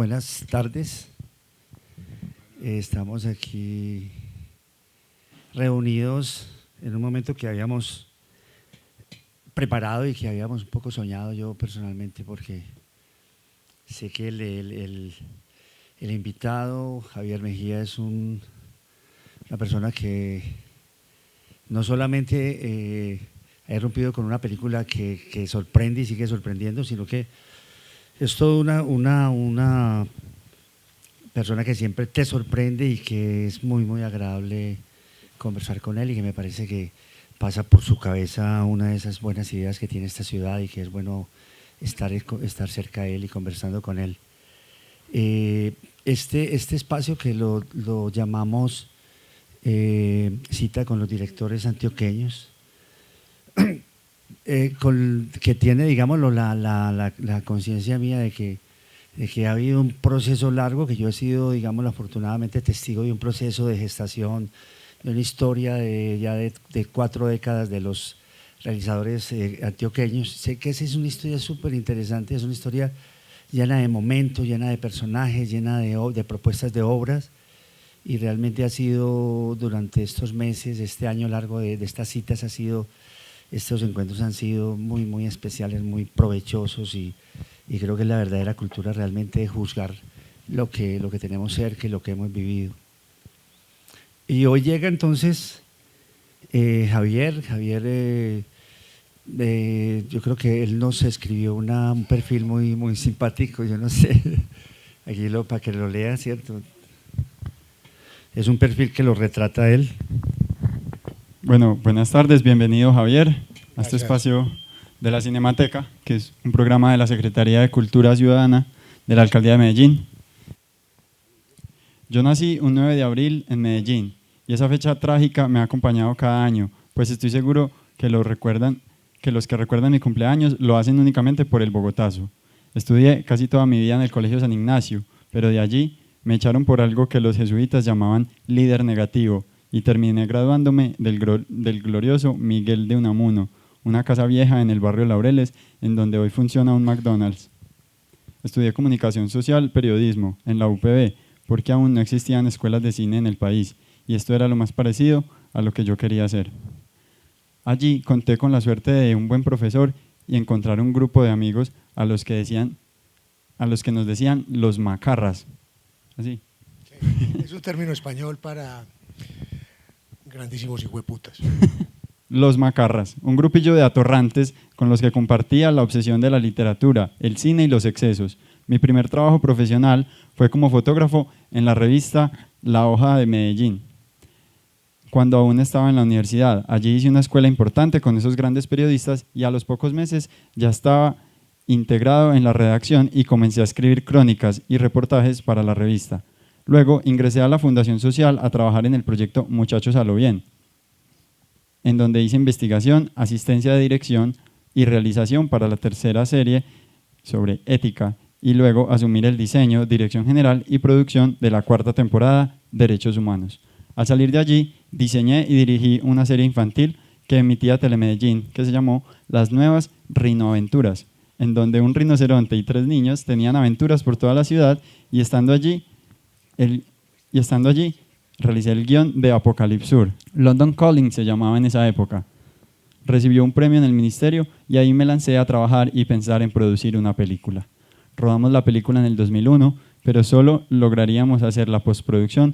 buenas tardes. Estamos aquí reunidos en un momento que habíamos preparado y que habíamos un poco soñado yo personalmente, porque sé que el invitado, Javier Mejía, es una persona que no solamente ha irrumpido con una película que sorprende y sigue sorprendiendo, sino que es toda una persona que siempre te sorprende y que es muy, muy agradable conversar con él, y que me parece que pasa por su cabeza una de esas buenas ideas que tiene esta ciudad y que es bueno estar cerca de él y conversando con él. Este espacio que lo llamamos Cita con los directores antioqueños, que tiene, digámoslo, la conciencia mía de que ha habido un proceso largo, que yo he sido, digámoslo, afortunadamente testigo de un proceso de gestación, de una historia de 4 décadas de los realizadores antioqueños. Sé que esa es una historia súper interesante, es una historia llena de momentos, llena de personajes, llena de propuestas de obras, y realmente ha sido durante estos meses, este año largo de estas citas, estos encuentros han sido muy, muy especiales, muy provechosos, y creo que es la verdadera cultura realmente de juzgar lo que tenemos cerca y lo que hemos vivido. Y hoy llega entonces Javier, yo creo que él nos escribió un perfil muy, muy simpático, yo no sé, aquí para que lo lea, ¿cierto? Es un perfil que lo retrata él. Bueno, buenas tardes, bienvenido Javier a este espacio de la Cinemateca, que es un programa de la Secretaría de Cultura Ciudadana de la Alcaldía de Medellín. Yo nací un 9 de abril en Medellín y esa fecha trágica me ha acompañado cada año, pues estoy seguro que los que recuerdan mi cumpleaños lo hacen únicamente por el Bogotazo. Estudié casi toda mi vida en el Colegio San Ignacio, pero de allí me echaron por algo que los jesuitas llamaban líder negativo, y terminé graduándome del glorioso Miguel de Unamuno, una casa vieja en el barrio Laureles, en donde hoy funciona un McDonald's. Estudié comunicación social, periodismo, en la UPB, porque aún no existían escuelas de cine en el país, y esto era lo más parecido a lo que yo quería hacer. Allí conté con la suerte de un buen profesor y encontrar un grupo de amigos a los que nos decían los macarras. Así. Sí, es un término español para grandísimos hijueputas. Los macarras, un grupillo de atorrantes con los que compartía la obsesión de la literatura, el cine y los excesos. Mi primer trabajo profesional fue como fotógrafo en la revista La Hoja de Medellín, cuando aún estaba en la universidad. Allí hice una escuela importante con esos grandes periodistas y a los pocos meses ya estaba integrado en la redacción y comencé a escribir crónicas y reportajes para la revista. Luego ingresé a la Fundación Social a trabajar en el proyecto Muchachos a lo Bien, en donde hice investigación, asistencia de dirección y realización para la tercera serie sobre ética, y luego asumir el diseño, dirección general y producción de la 4ª temporada, Derechos Humanos. Al salir de allí, diseñé y dirigí una serie infantil que emitía Telemedellín, que se llamó Las Nuevas Rinoaventuras, en donde un rinoceronte y 3 niños tenían aventuras por toda la ciudad, y estando allí realicé el guión de Apocalipsur. London Calling se llamaba en esa época. Recibió un premio en el ministerio y ahí me lancé a trabajar y pensar en producir una película. Rodamos la película en el 2001, pero solo lograríamos hacer la postproducción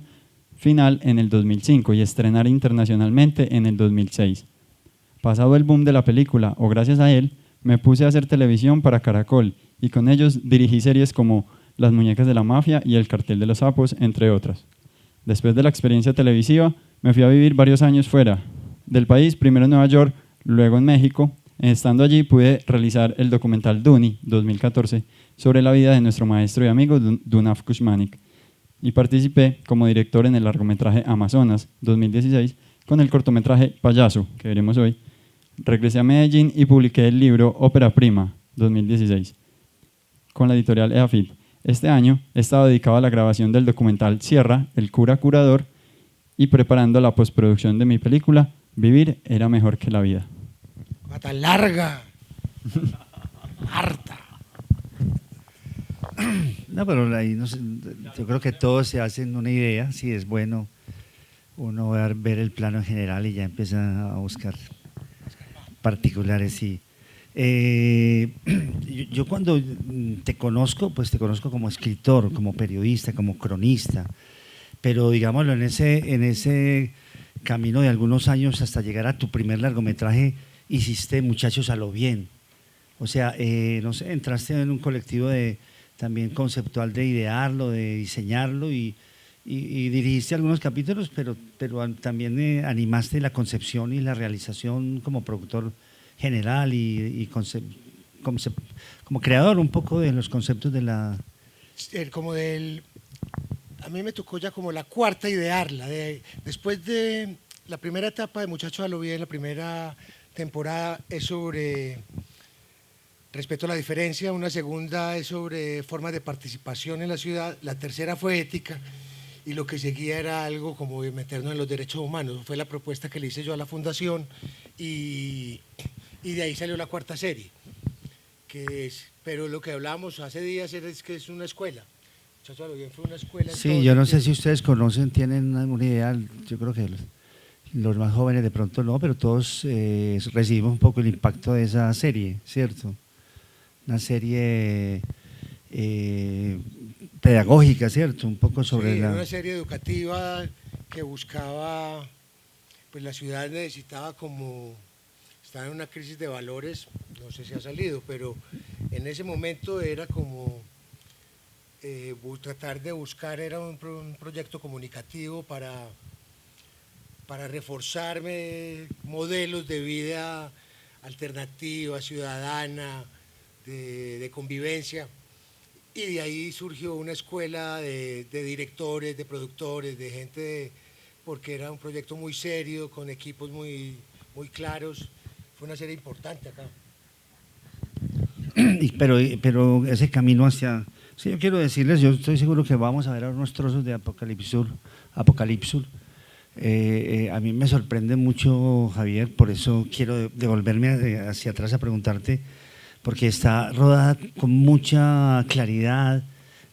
final en el 2005 y estrenar internacionalmente en el 2006. Pasado el boom de la película, o gracias a él, me puse a hacer televisión para Caracol y con ellos dirigí series como Las Muñecas de la Mafia y El Cartel de los Sapos, entre otras. Después de la experiencia televisiva, me fui a vivir varios años fuera del país, primero en Nueva York, luego en México. Estando allí pude realizar el documental Duni, 2014, sobre la vida de nuestro maestro y amigo Dunaf Kushmanik, y participé como director en el largometraje Amazonas, 2016, con el cortometraje Payaso, que veremos hoy. Regresé a Medellín y publiqué el libro Ópera Prima, 2016, con la editorial EAFIT. Este año he estado dedicado a la grabación del documental Sierra, el cura curador, y preparando la postproducción de mi película Vivir era mejor que la vida. ¡Mata larga! ¡Harta! No, pero ahí no sé, yo creo que todos se hacen una idea, si es bueno uno ver el plano en general y ya empieza a buscar particulares, sí. Yo cuando te conozco, pues te conozco como escritor, como periodista, como cronista, pero digámoslo, en ese camino de algunos años hasta llegar a tu primer largometraje, hiciste Muchachos a lo bien. O sea, no sé, entraste en un colectivo también conceptual de idearlo, de diseñarlo y dirigiste algunos capítulos, pero también animaste la concepción y la realización como productor general y como creador un poco de los conceptos de la… Como del, a mí me tocó ya como la cuarta idearla, después de la primera etapa de Muchachos a lo bien, la primera temporada es sobre respeto a la diferencia, una segunda es sobre formas de participación en la ciudad, la tercera fue ética y lo que seguía era algo como meternos en los derechos humanos. Fue la propuesta que le hice yo a la fundación y de ahí salió la cuarta serie, pero lo que hablábamos hace días es que es una escuela. Muchachos a lo bien fue una escuela. Sí, yo no sé si ustedes conocen, tienen una idea, yo creo que los más jóvenes de pronto no, pero todos recibimos un poco el impacto de esa serie, ¿cierto? Una serie pedagógica, ¿cierto? Un poco sobre sí, la… una serie educativa que buscaba, pues la ciudad necesitaba como, estaba en una crisis de valores, no sé si ha salido, pero en ese momento era como tratar de buscar, era un proyecto comunicativo para reforzarme modelos de vida alternativa, ciudadana, de convivencia, y de ahí surgió una escuela de directores, de productores, de gente, porque era un proyecto muy serio, con equipos muy claros. Fue una serie importante acá. Pero ese camino hacia… Sí, yo quiero decirles, yo estoy seguro que vamos a ver ahora unos trozos de Apocalipsur. A mí me sorprende mucho, Javier, por eso quiero devolverme hacia atrás a preguntarte, porque está rodada con mucha claridad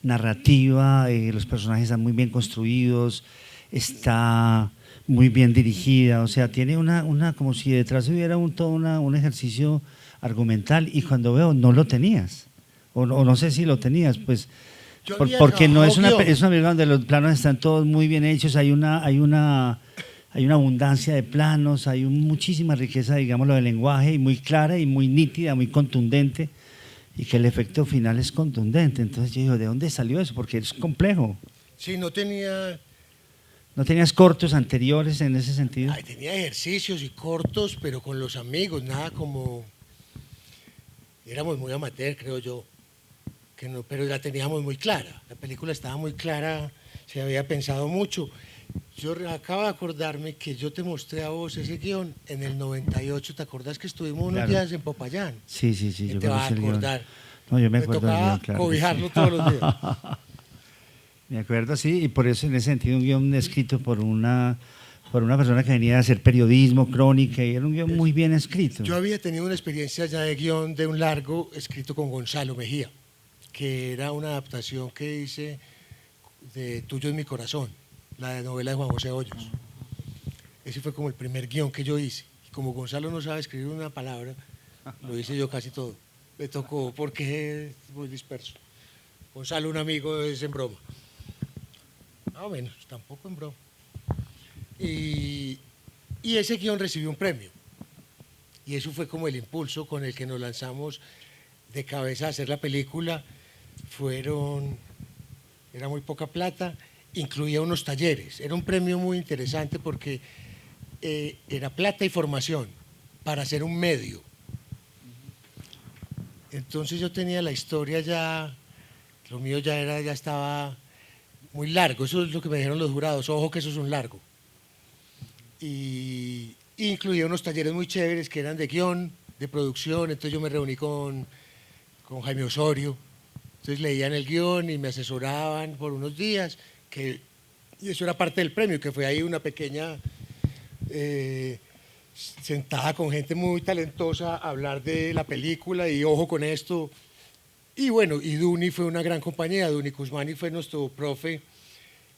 narrativa, los personajes están muy bien construidos, está muy bien dirigida, o sea, tiene una como si detrás hubiera todo un ejercicio argumental y cuando veo no lo tenías, o no sé si lo tenías, pues… Porque no es una película donde los planos están todos muy bien hechos, hay una abundancia de planos, hay muchísima riqueza, digámoslo, de lenguaje y muy clara y muy nítida, muy contundente, y que el efecto final es contundente. Entonces yo digo, ¿de dónde salió eso? Porque es complejo. Sí, no tenía… ¿No tenías cortos anteriores en ese sentido? Ay, tenía ejercicios y cortos, pero con los amigos, nada como… Éramos muy amateur, creo yo. Que no, pero la teníamos muy clara, la película estaba muy clara, se había pensado mucho. Yo acabo de acordarme que yo te mostré a vos ese guión en el 98, ¿te acordás que estuvimos unos días en Popayán? Sí, yo te vas a acordar. No, yo me acuerdo del tocaba guión, claro. cobijarlo todos los días. Me acuerdo, sí, y por eso en ese sentido un guión escrito por una persona que venía a hacer periodismo, crónica, y era un guión muy bien escrito. Yo había tenido una experiencia ya de guión de un largo escrito con Gonzalo Mejía, que era una adaptación que hice de Tuyo es mi corazón, la novela de Juan José Hoyos. Ese fue como el primer guión que yo hice. Y como Gonzalo no sabe escribir una palabra, lo hice yo casi todo. Me tocó porque es muy disperso. Gonzalo, un amigo, es en broma. Más o menos, tampoco en broma. Y ese guión recibió un premio. Y eso fue como el impulso con el que nos lanzamos de cabeza a hacer la película. Era muy poca plata, incluía unos talleres. Era un premio muy interesante porque era plata y formación para hacer un medio. Entonces yo tenía la historia ya, lo mío ya estaba muy largo. Eso es lo que me dijeron los jurados, ojo que eso es un largo. Y incluía unos talleres muy chéveres que eran de guión, de producción. Entonces yo me reuní con Jaime Osorio. Entonces leían el guión y me asesoraban por unos días, y eso era parte del premio, que fue ahí una pequeña sentada con gente muy talentosa a hablar de la película y ojo con esto, Y bueno, y Duni fue una gran compañía, Duni Cusmani fue nuestro profe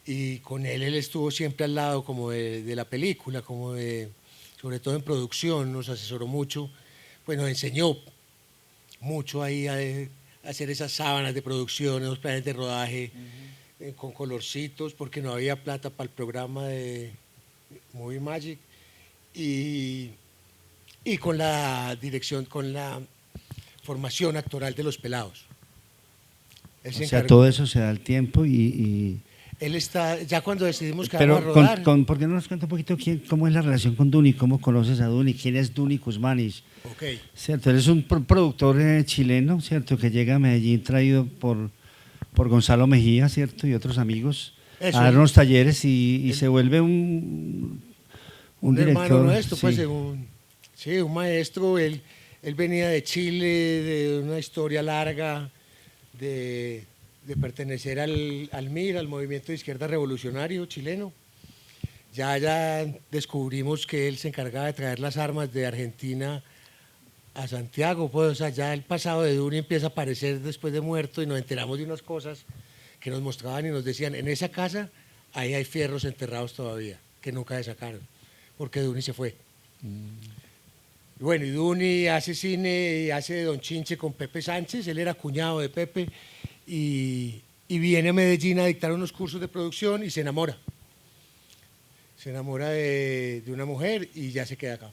y con él estuvo siempre al lado como de la película, como de, sobre todo en producción, nos asesoró mucho, pues nos enseñó mucho ahí a hacer esas sábanas de producción, esos planes de rodaje con colorcitos, porque no había plata para el programa de Movie Magic y con la dirección, con la formación actoral de los pelados. Él se O sea, encargó. todo eso se da el tiempo Él está, ya cuando decidimos que pero vamos a rodar. ¿por qué no nos cuenta un poquito cómo es la relación con Duni? ¿Cómo conoces a Duni? ¿Quién es Duni Cusmanis? Ok. ¿Cierto? Él es un productor chileno, ¿cierto? Que llega a Medellín traído por Gonzalo Mejía, ¿cierto? Y otros amigos Eso, a dar unos talleres y él- se vuelve un hermano director. nuestro, pues, Sí. sí, un maestro. Él venía de Chile, de una historia larga, de pertenecer al MIR, al Movimiento de Izquierda Revolucionario chileno. Ya descubrimos que él se encargaba de traer las armas de Argentina a Santiago, pues, o sea, ya el pasado de Duni empieza a aparecer después de muerto y nos enteramos de unas cosas que nos mostraban y nos decían, en esa casa ahí hay fierros enterrados todavía, que nunca se sacaron, porque Duni se fue. Y bueno, y Duni hace cine y hace de Don Chinche con Pepe Sánchez, él era cuñado de Pepe, y viene a Medellín a dictar unos cursos de producción y se enamora. Se enamora de una mujer y ya se queda acá.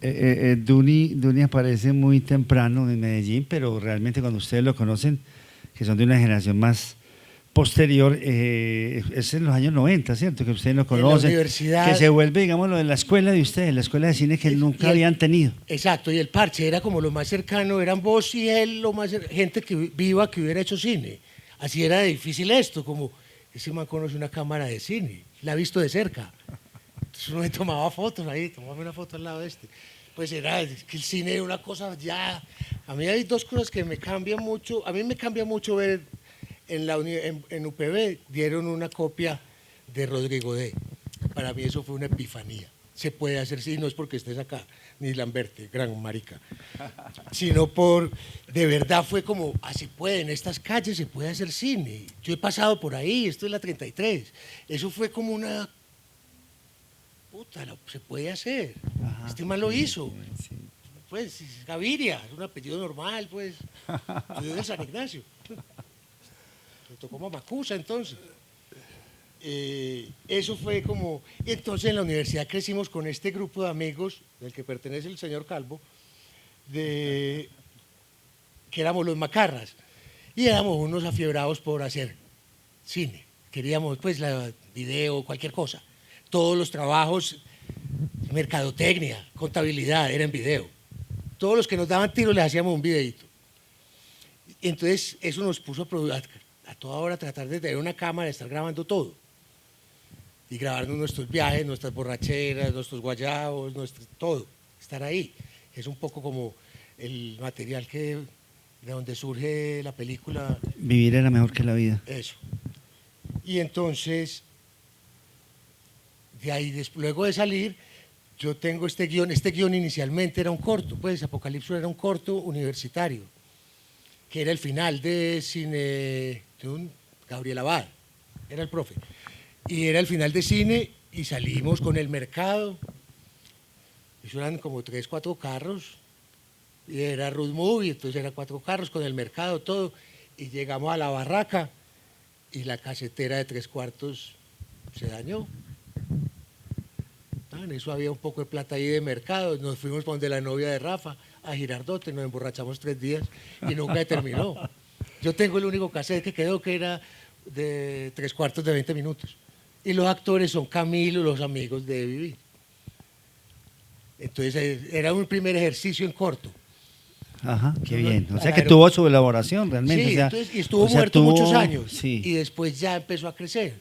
Duni aparece muy temprano en Medellín, pero realmente cuando ustedes lo conocen, que son de una generación más posterior, es en los años 90, ¿cierto? Que ustedes lo conocen. En la universidad. Que se vuelve, digamos, lo de la escuela de ustedes, la escuela de cine que nunca habían tenido. Exacto, y el parche era como lo más cercano, eran vos y él, gente que viva que hubiera hecho cine. Así era difícil esto, como ese man conoce una cámara de cine, la ha visto de cerca. Entonces uno me tomaba fotos ahí, tomaba una foto al lado de este. Pues era que el cine era una cosa ya. A mí hay dos cosas que me cambian mucho. A mí me cambia mucho ver en UPB dieron una copia de Rodrigo D. Para mí eso fue una epifanía. Se puede hacer cine, no es porque estés acá, ni Lamberte, gran marica, sino de verdad fue como, así puede, en estas calles se puede hacer cine. Yo he pasado por ahí, esto es la 33. Eso fue como una, puta, se puede hacer. Ajá, Este man lo hizo. sí. Pues Gaviria, es un apellido normal, pues. Yo soy de San Ignacio. Me tocó Mamacusa entonces. Eso fue como. Y entonces en la universidad crecimos con este grupo de amigos, del que pertenece el señor Calvo, que éramos los macarras. Y éramos unos afiebrados por hacer cine. Queríamos, pues, video, cualquier cosa. Todos los trabajos, mercadotecnia, contabilidad, eran video. Todos los que nos daban tiros les hacíamos un videito. Entonces eso nos puso a toda hora tratar de tener una cámara, de estar grabando todo. Y grabarnos nuestros viajes, nuestras borracheras, nuestros guayabos, todo. Estar ahí. Es un poco como el material de donde surge la película. Vivir era mejor que la vida. Eso. Y entonces, de ahí, luego de salir, yo tengo este guión inicialmente era un corto, pues Apocalipsis era un corto universitario, que era el final de cine de un Gabriel Abad, era el profe, y era el final de cine y salimos con el mercado, eso eran como 3, 4 carros, y era Road Movie, entonces eran 4 carros con el mercado, todo, y llegamos a la barraca y la casetera de 3/4 se dañó. En eso había un poco de plata ahí de mercado, nos fuimos para donde la novia de Rafa, a Girardot, nos emborrachamos 3 días y nunca terminó. Yo tengo el único cassette que quedó que era de 3/4 de 20 minutos. Y los actores son Camilo, los amigos de Vivi. Entonces era un primer ejercicio en corto. Ajá, qué bien. O sea Al que tuvo su elaboración realmente. Sí, o sea, entonces, y estuvo o sea, muerto muchos años. Sí. Y después ya empezó a crecer.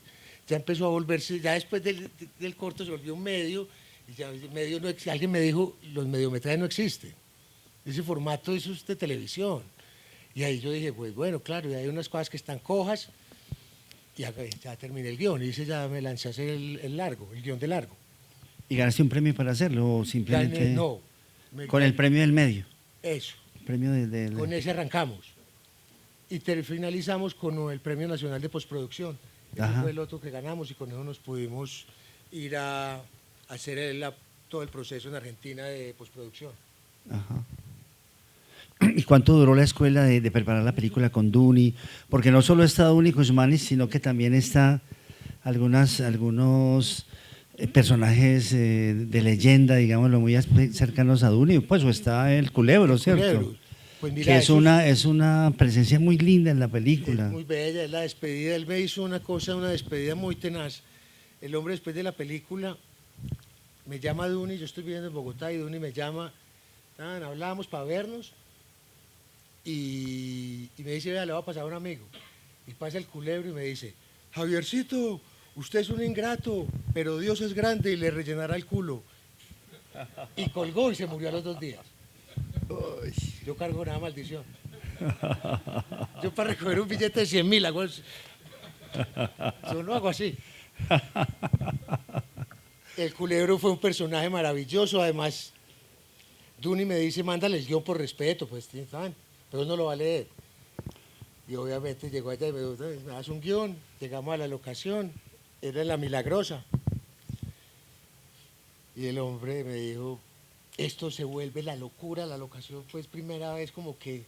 Ya empezó a volverse, ya después del corto se volvió un medio. Y ya el medio alguien me dijo, los mediometrajes no existen. Ese formato eso es de televisión. Y ahí yo dije, pues bueno, claro, y hay unas cosas que están cojas. Y ya terminé el guión. Y ya me lancé a hacer el largo, el guión de largo. ¿Y ganaste un premio para hacerlo o simplemente No. con el premio del medio? Eso. El premio Con ese arrancamos. y finalizamos con el Premio Nacional de Postproducción. Ese Ajá. fue el otro que ganamos y con eso nos pudimos ir a hacer todo el proceso en Argentina de postproducción. Ajá. ¿Y cuánto duró la escuela de preparar la película con Duni? Porque no solo está Duni Cusmanis, sino que también está algunos personajes de leyenda, digámoslo, muy cercanos a Duni. Pues o está el Culebro, ¿cierto? Culebro. Pues mira, Que es eso es una presencia muy linda en la película. es muy bella, es la despedida. Él me hizo una despedida muy tenaz. El hombre después de la película me llama Duni, yo estoy viviendo en Bogotá y Duni me llama, hablábamos para vernos y me dice, vea, le va a pasar a un amigo. Y pasa el Culebro y me dice, Javiercito, usted es un ingrato, pero Dios es grande y le rellenará el culo. Y colgó y se murió a los 2 días. Yo cargo una maldición. Yo para recoger un billete de 100.000 hago eso. Yo no hago así. El Culebro fue un personaje maravilloso, además Duni me dice, mándale el guión por respeto, pues, pero no lo va a leer. Y obviamente llegó allá y me dijo, me das un guión, llegamos a la locación, era en La Milagrosa. Y el hombre me dijo, esto se vuelve la locura, la locación, pues primera vez como que,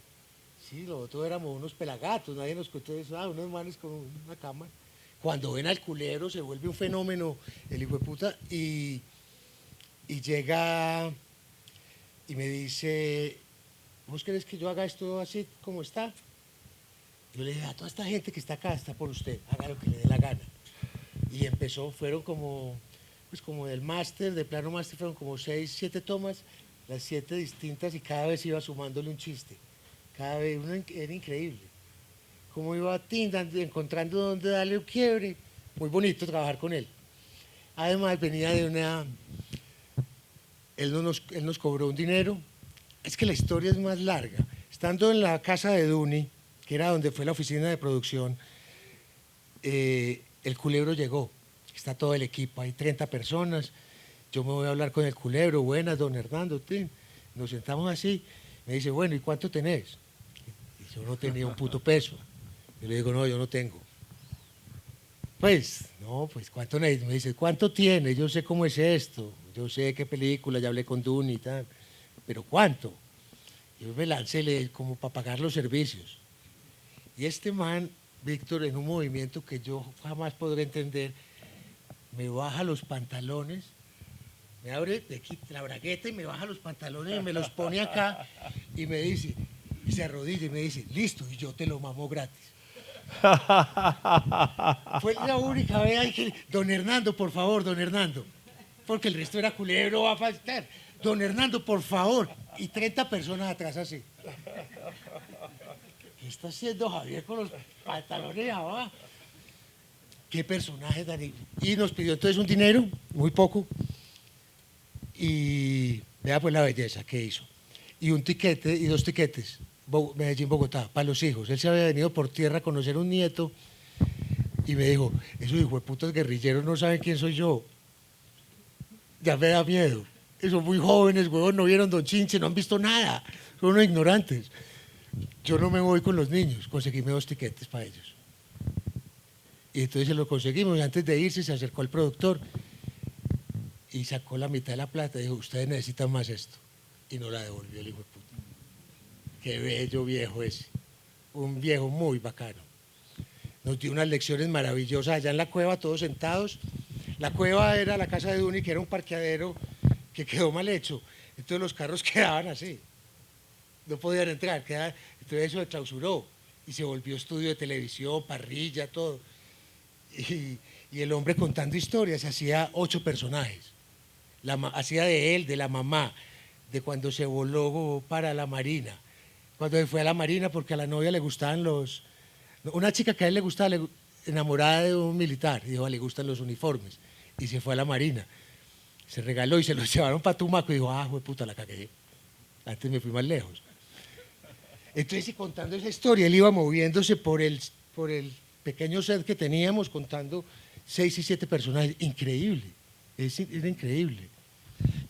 sí, nosotros éramos unos pelagatos, nadie nos contó eso, unos manes con una cámara. Cuando ven al Culebro se vuelve un fenómeno, el hijo de puta, y llega y me dice, ¿vos querés que yo haga esto así como está? Yo le dije, a toda esta gente que está acá, está por usted, haga lo que le dé la gana. Y empezó, fueron como del máster, de plano máster, fueron como 6, 7 tomas, las 7 distintas y cada vez iba sumándole un chiste. Cada vez, era increíble. Cómo iba encontrando dónde darle un quiebre. Muy bonito trabajar con él. Además venía de él nos cobró un dinero. Es que la historia es más larga. Estando en la casa de Duni, que era donde fue la oficina de producción, el Culebro llegó. Está todo el equipo, hay 30 personas. Yo me voy a hablar con el Culebro. Buenas, don Hernando. Nos sentamos así. Me dice, bueno, ¿y cuánto tenés? Y yo no tenía un puto peso. Yo le digo, no, yo no tengo. Pues, no, pues, ¿cuánto necesito? Me dice, ¿cuánto tiene? Yo sé cómo es esto. Yo sé qué película, ya hablé con Duni y tal. ¿Pero cuánto? Yo me lancé como para pagar los servicios. Y este man, Víctor, en un movimiento que yo jamás podré entender, me baja los pantalones, me abre de aquí la bragueta y me baja los pantalones y me los pone acá y me dice, y se arrodilla y me dice, listo, y yo te lo mamo gratis. Fue la única vez que, don Hernando, por favor, don Hernando, porque el resto era Culebro, va a faltar. Don Hernando, por favor, y 30 personas atrás así. ¿Qué está haciendo Javier con los pantalones abajo? ¿Qué personaje tan... Y nos pidió entonces un dinero, muy poco, y vea pues la belleza que hizo. Y un tiquete, y 2 tiquetes, Medellín-Bogotá, para los hijos. Él se había venido por tierra a conocer un nieto, y me dijo, esos hijueputas guerrilleros no saben quién soy yo. Ya me da miedo. Son muy jóvenes, huevón, no vieron Don Chinche, no han visto nada, son unos ignorantes. Yo no me voy con los niños, conseguíme 2 tiquetes para ellos. Y entonces se lo conseguimos y antes de irse se acercó al productor y sacó la mitad de la plata y dijo, ustedes necesitan más esto. Y no la devolvió el hijo de puta. Qué bello viejo ese, un viejo muy bacano. Nos dio unas lecciones maravillosas allá en la cueva, todos sentados. La cueva era la casa de Duni, que era un parqueadero que quedó mal hecho. Entonces los carros quedaban así, no podían entrar, entonces eso se clausuró y se volvió estudio de televisión, parrilla, todo. Y el hombre contando historias, hacía 8 personajes. Hacía de él, de la mamá, de cuando se voló para la Marina, cuando se fue a la Marina porque a la novia le gustaban una chica que a él le gustaba, enamorada de un militar, y dijo, le gustan los uniformes, y se fue a la Marina. Se regaló y se los llevaron para Tumaco y dijo, puta, la cagué. Antes me fui más lejos. Entonces, contando esa historia, él iba moviéndose por el pequeño set que teníamos, contando 6 y 7 personajes. Increíble. Era increíble.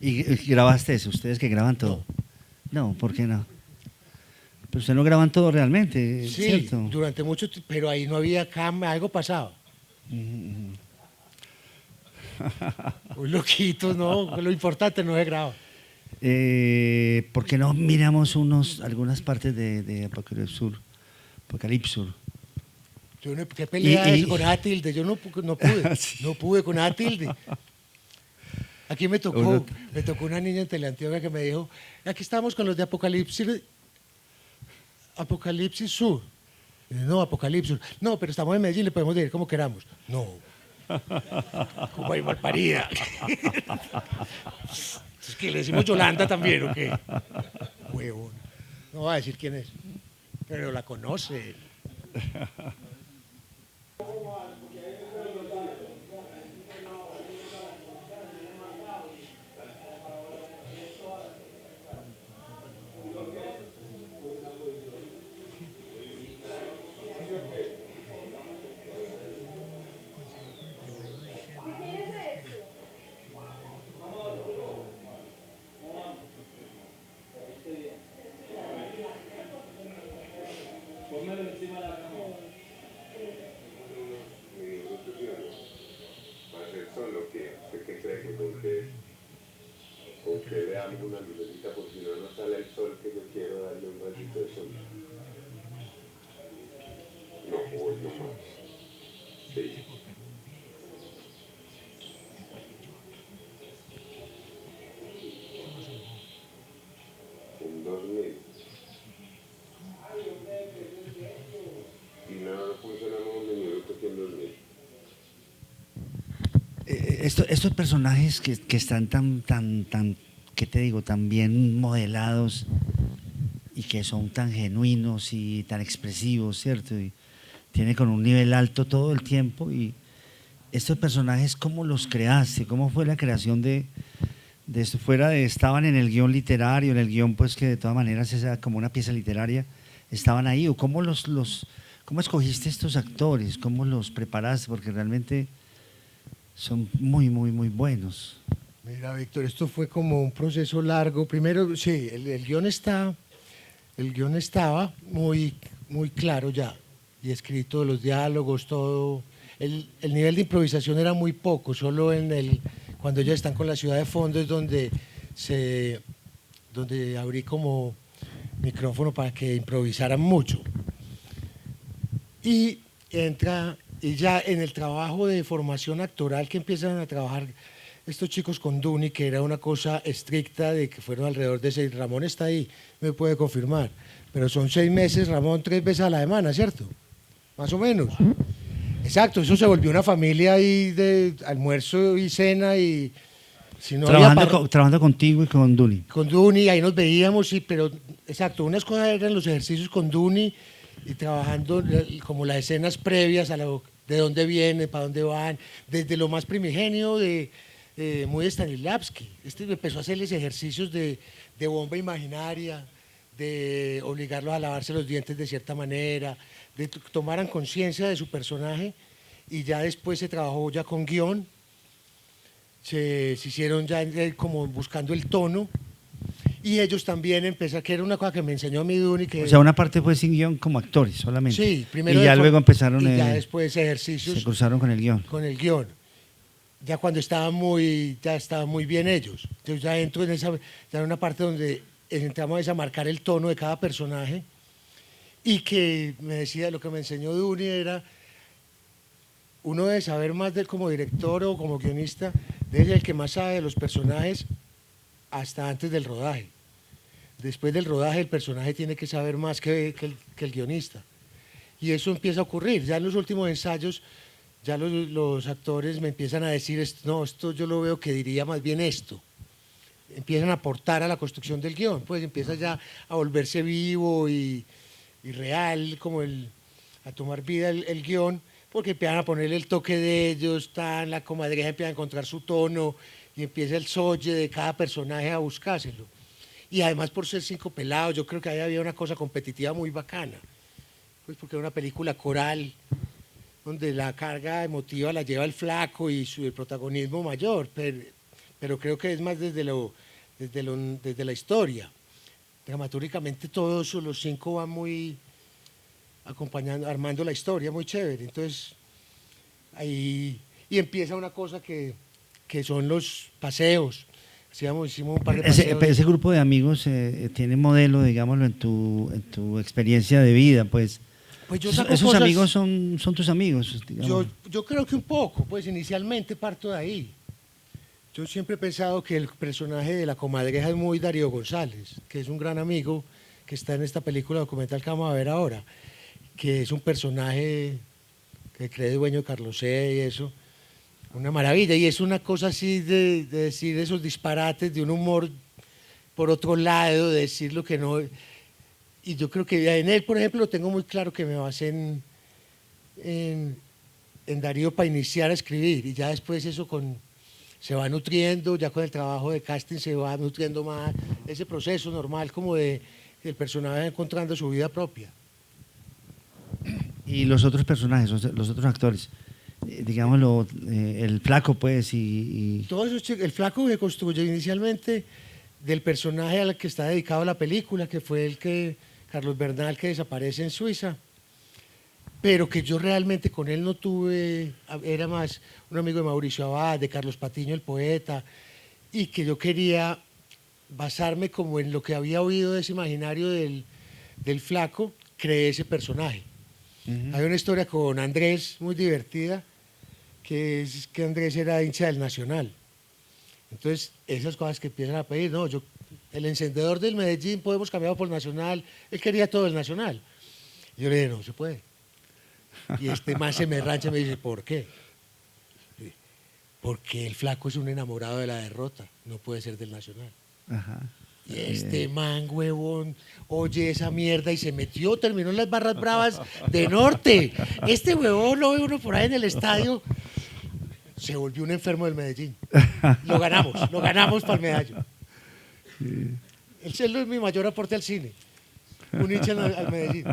¿Y grabaste eso? ¿Ustedes que graban todo? No, ¿por qué no? Pero usted no graban todo realmente, Sí, ¿cierto? durante mucho tiempo, pero ahí no había cámara, algo pasaba. Muy loquitos, ¿no? Lo importante no se graba. ¿Por qué no miramos algunas partes de Apocalipsur? Apocalipsur. Yo no, ¿qué pelea Y- es con esa tilde? Yo no pude, Sí. no pude con esa tilde. Aquí me Uno- tocó una niña en Teleantioquia que me dijo, aquí estamos con los de Apocalipsis Sur. Y yo, no, Apocalipsis. No, pero estamos en Medellín, le podemos decir como queramos. No. Como hay malparida. Es que le decimos Yolanda también, ¿o qué? Huevón. No va a decir quién es. Pero la conoce. Hacer solo que cree que con que veamos una lucecita, porque si no, no sale el sol que yo quiero darle un ratito de sol. No, hoy no más. Sí. En 2000. Y no funcionamos un minuto que en 2000. Estos personajes que están ¿qué te digo? Tan bien modelados y que son tan genuinos y tan expresivos, ¿cierto? Y tiene con un nivel alto todo el tiempo. Y estos personajes, ¿cómo los creaste? ¿Cómo fue la creación de esto? Estaban en el guión literario, en el guión pues que de todas maneras es como una pieza literaria, estaban ahí, o cómo escogiste estos actores, cómo los preparaste, porque realmente son muy, muy, muy buenos. Mira, Víctor, esto fue como un proceso largo. Primero, sí, el guión estaba muy, muy claro ya, y escrito los diálogos, todo. El nivel de improvisación era muy poco, solo cuando ellos están con la ciudad de fondo es donde abrí como micrófono para que improvisaran mucho. Y ya en el trabajo de formación actoral que empiezan a trabajar estos chicos con Duni, que era una cosa estricta de que fueron alrededor de 6, Ramón está ahí, me puede confirmar, pero son 6 meses, Ramón, 3 veces a la semana, ¿cierto? Más o menos. Exacto, eso se volvió una familia ahí de almuerzo y cena y si no Trabajando contigo y con Duni. con Duni, ahí nos veíamos, sí, pero exacto, unas cosas eran los ejercicios con Duni y trabajando como las escenas previas de dónde vienen, para dónde van, desde lo más primigenio muy Stanislavski. Empezó a hacerles ejercicios de bomba imaginaria, de obligarlos a lavarse los dientes de cierta manera, de que tomaran conciencia de su personaje y ya después se trabajó ya con guión, se hicieron ya como buscando el tono y ellos también empezaron, que era una cosa que me enseñó mi Duni. O sea, una parte fue sin guión como actores solamente. Sí, primero. Y ya luego empezaron. Y ya después ejercicios. Se cruzaron con el guión. Con el guión. Ya cuando estaban muy bien ellos. Entonces ya entro ya en una parte donde entramos a marcar el tono de cada personaje y que me decía, lo que me enseñó Duni era, uno debe saber más de él como director o como guionista, debe ser el que más sabe de los personajes hasta antes del rodaje. Después del rodaje el personaje tiene que saber más que el guionista. Y eso empieza a ocurrir. Ya en los últimos ensayos, ya los actores me empiezan a decir, no, esto yo lo veo que diría más bien esto. Empiezan a aportar a la construcción del guión, pues empieza ya a volverse vivo y real, como a tomar vida el guión, porque empiezan a ponerle el toque de ellos, la comadreja empieza a encontrar su tono y empieza el soye de cada personaje a buscárselo. Y además por ser 5 pelados, yo creo que ahí había una cosa competitiva muy bacana, pues porque era una película coral, donde la carga emotiva la lleva el flaco y el protagonismo mayor, pero creo que es más desde la historia. dramatúricamente todos los 5 van muy acompañando, armando la historia, muy chévere. Entonces, ahí, y empieza una cosa que son los paseos. Hicimos un par de paseos. Ese grupo de amigos tiene modelo, digámoslo, en tu experiencia de vida, pues. Pues yo saco esos cosas, amigos son tus amigos, digamos. Yo creo que un poco, pues inicialmente parto de ahí. Yo siempre he pensado que el personaje de la comadreja es muy Darío González, que es un gran amigo que está en esta película documental que vamos a ver ahora, que es un personaje que cree dueño de Carlos C. y eso, una maravilla. Y es una cosa así de decir esos disparates, de un humor por otro lado, de decir lo que no... Y yo creo que en él, por ejemplo, lo tengo muy claro que me basé en Darío para iniciar a escribir, y ya después eso se va nutriendo, ya con el trabajo de casting se va nutriendo más ese proceso normal como del personaje encontrando su vida propia. Y los otros personajes, los otros actores, digámoslo, el flaco, pues, y... Todo eso, el flaco se construye inicialmente del personaje al que está dedicado la película, que fue Carlos Bernal, que desaparece en Suiza, pero que yo realmente con él no tuve, era más un amigo de Mauricio Abad, de Carlos Patiño, el poeta, y que yo quería basarme como en lo que había oído de ese imaginario del flaco, creé ese personaje. Hay una historia con Andrés muy divertida, que es que Andrés era hincha del Nacional. Entonces, esas cosas que empiezan a pedir, no, el encendedor del Medellín podemos cambiarlo por Nacional, él quería todo el Nacional. Y yo le dije, no se puede. Y este man se me rancha y me dice, ¿por qué? Porque el flaco es un enamorado de la derrota, no puede ser del Nacional. Ajá. Y este man, huevón, oye esa mierda y se metió, terminó en las barras bravas de Norte. Este huevón lo ve uno por ahí en el estadio, se volvió un enfermo del Medellín. Lo ganamos para el medallo. Él es mi mayor aporte al cine, un hincha al Medellín.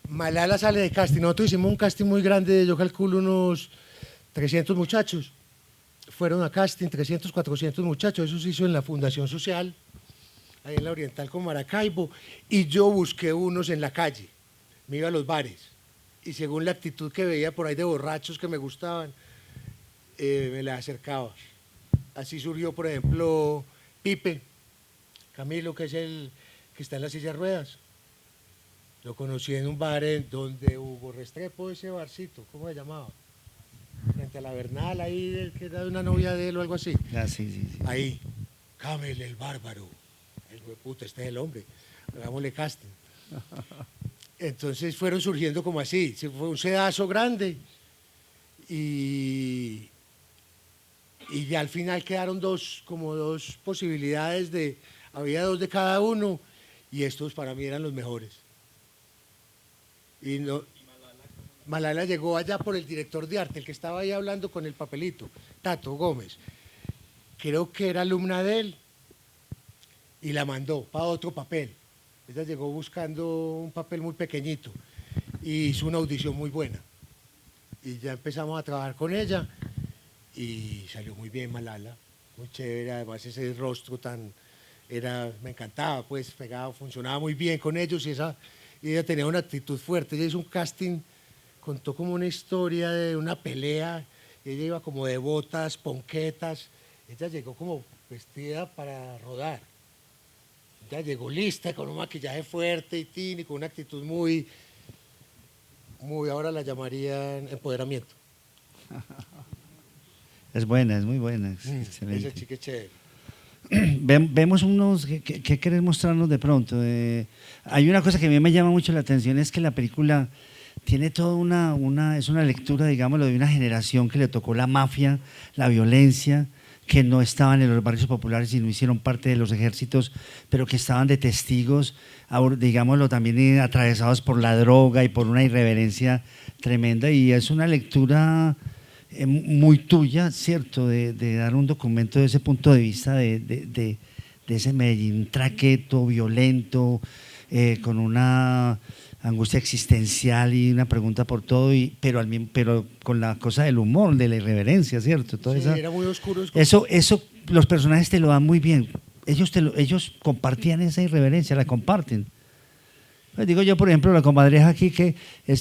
Malala sale de casting, nosotros hicimos un casting muy grande, yo calculo unos 300 muchachos. Fueron a casting 300, 400 muchachos, eso se hizo en la Fundación Social, ahí en la Oriental con Maracaibo, y yo busqué unos en la calle, me iba a los bares, y según la actitud que veía por ahí de borrachos que me gustaban, me la acercaba. Así surgió, por ejemplo, Pipe, Camilo, que es el que está en la silla de ruedas. Lo conocí en un bar en donde Hugo Restrepo, ese barcito, ¿cómo se llamaba? Frente a la Bernal, ahí, que era de una novia de él o algo así. Ah, sí. Ahí, Camel el bárbaro. El hueputa, este es el hombre. Hagámosle casting. Entonces fueron surgiendo como así. Fue un sedazo grande. Y ya al final quedaron dos posibilidades había 2 de cada uno. Y estos para mí eran los mejores. Y Malala llegó allá por el director de arte, el que estaba ahí hablando con el papelito, Tato Gómez. Creo que era alumna de él y la mandó para otro papel. Ella llegó buscando un papel muy pequeñito y hizo una audición muy buena. Y ya empezamos a trabajar con ella y salió muy bien Malala, muy chévere, además ese rostro me encantaba, pues pegado, funcionaba muy bien con ellos y ella tenía una actitud fuerte. Ella hizo un casting, contó como una historia de una pelea, ella iba como de botas, ponquetas, ella llegó como vestida para rodar, ella llegó lista, con un maquillaje fuerte y con una actitud muy, ahora la llamarían empoderamiento. Es buena, es muy buena, excelente. Esa chica es chévere. Vemos ¿qué querés mostrarnos de pronto? Hay una cosa que a mí me llama mucho la atención, es que la película tiene toda es una lectura, digámoslo, de una generación que le tocó la mafia, la violencia, que no estaban en los barrios populares y no hicieron parte de los ejércitos, pero que estaban de testigos, digámoslo, también atravesados por la droga y por una irreverencia tremenda, y es una lectura muy tuya, ¿cierto?, de dar un documento desde ese punto de vista de ese Medellín traqueto, violento, con una angustia existencial y una pregunta por todo, pero con la cosa del humor, de la irreverencia, ¿cierto? Toda Sí, esa- era muy oscuro. eso, los personajes te lo dan muy bien. Ellos compartían esa irreverencia, la comparten. Pues digo yo, por ejemplo, la comadreja aquí que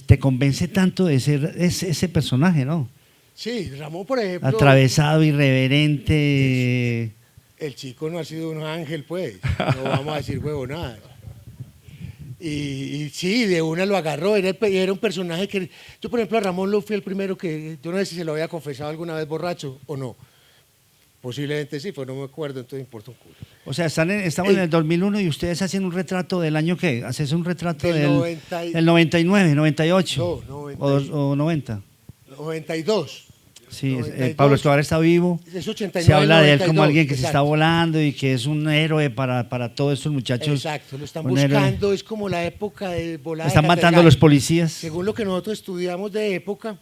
te convence tanto de ser ese personaje, ¿no? Sí, Ramón, por ejemplo, Atravesado, irreverente. el chico no ha sido un ángel, pues, no vamos a decir huevonada. Y sí, de una lo agarró, era un personaje que... Yo, por ejemplo, a Ramón lo fui el primero que... Yo no sé si se lo había confesado alguna vez borracho o no. Posiblemente sí, pues no me acuerdo, entonces importa un culo. O sea, estamos en el 2001 y ustedes hacen un retrato del año ¿qué? ¿Haces un retrato Del del 90 y- 99, 98? No, 90 o 90. 92. Sí, 92. Pablo Escobar está vivo. Es 89, Se habla de él como 92, alguien que se está exacto. volando y que es un héroe para todos estos muchachos. Exacto, lo están un héroe. buscando, es como la época de volada. Lo están de matando Catergal. los policías. Según lo que nosotros estudiamos de época,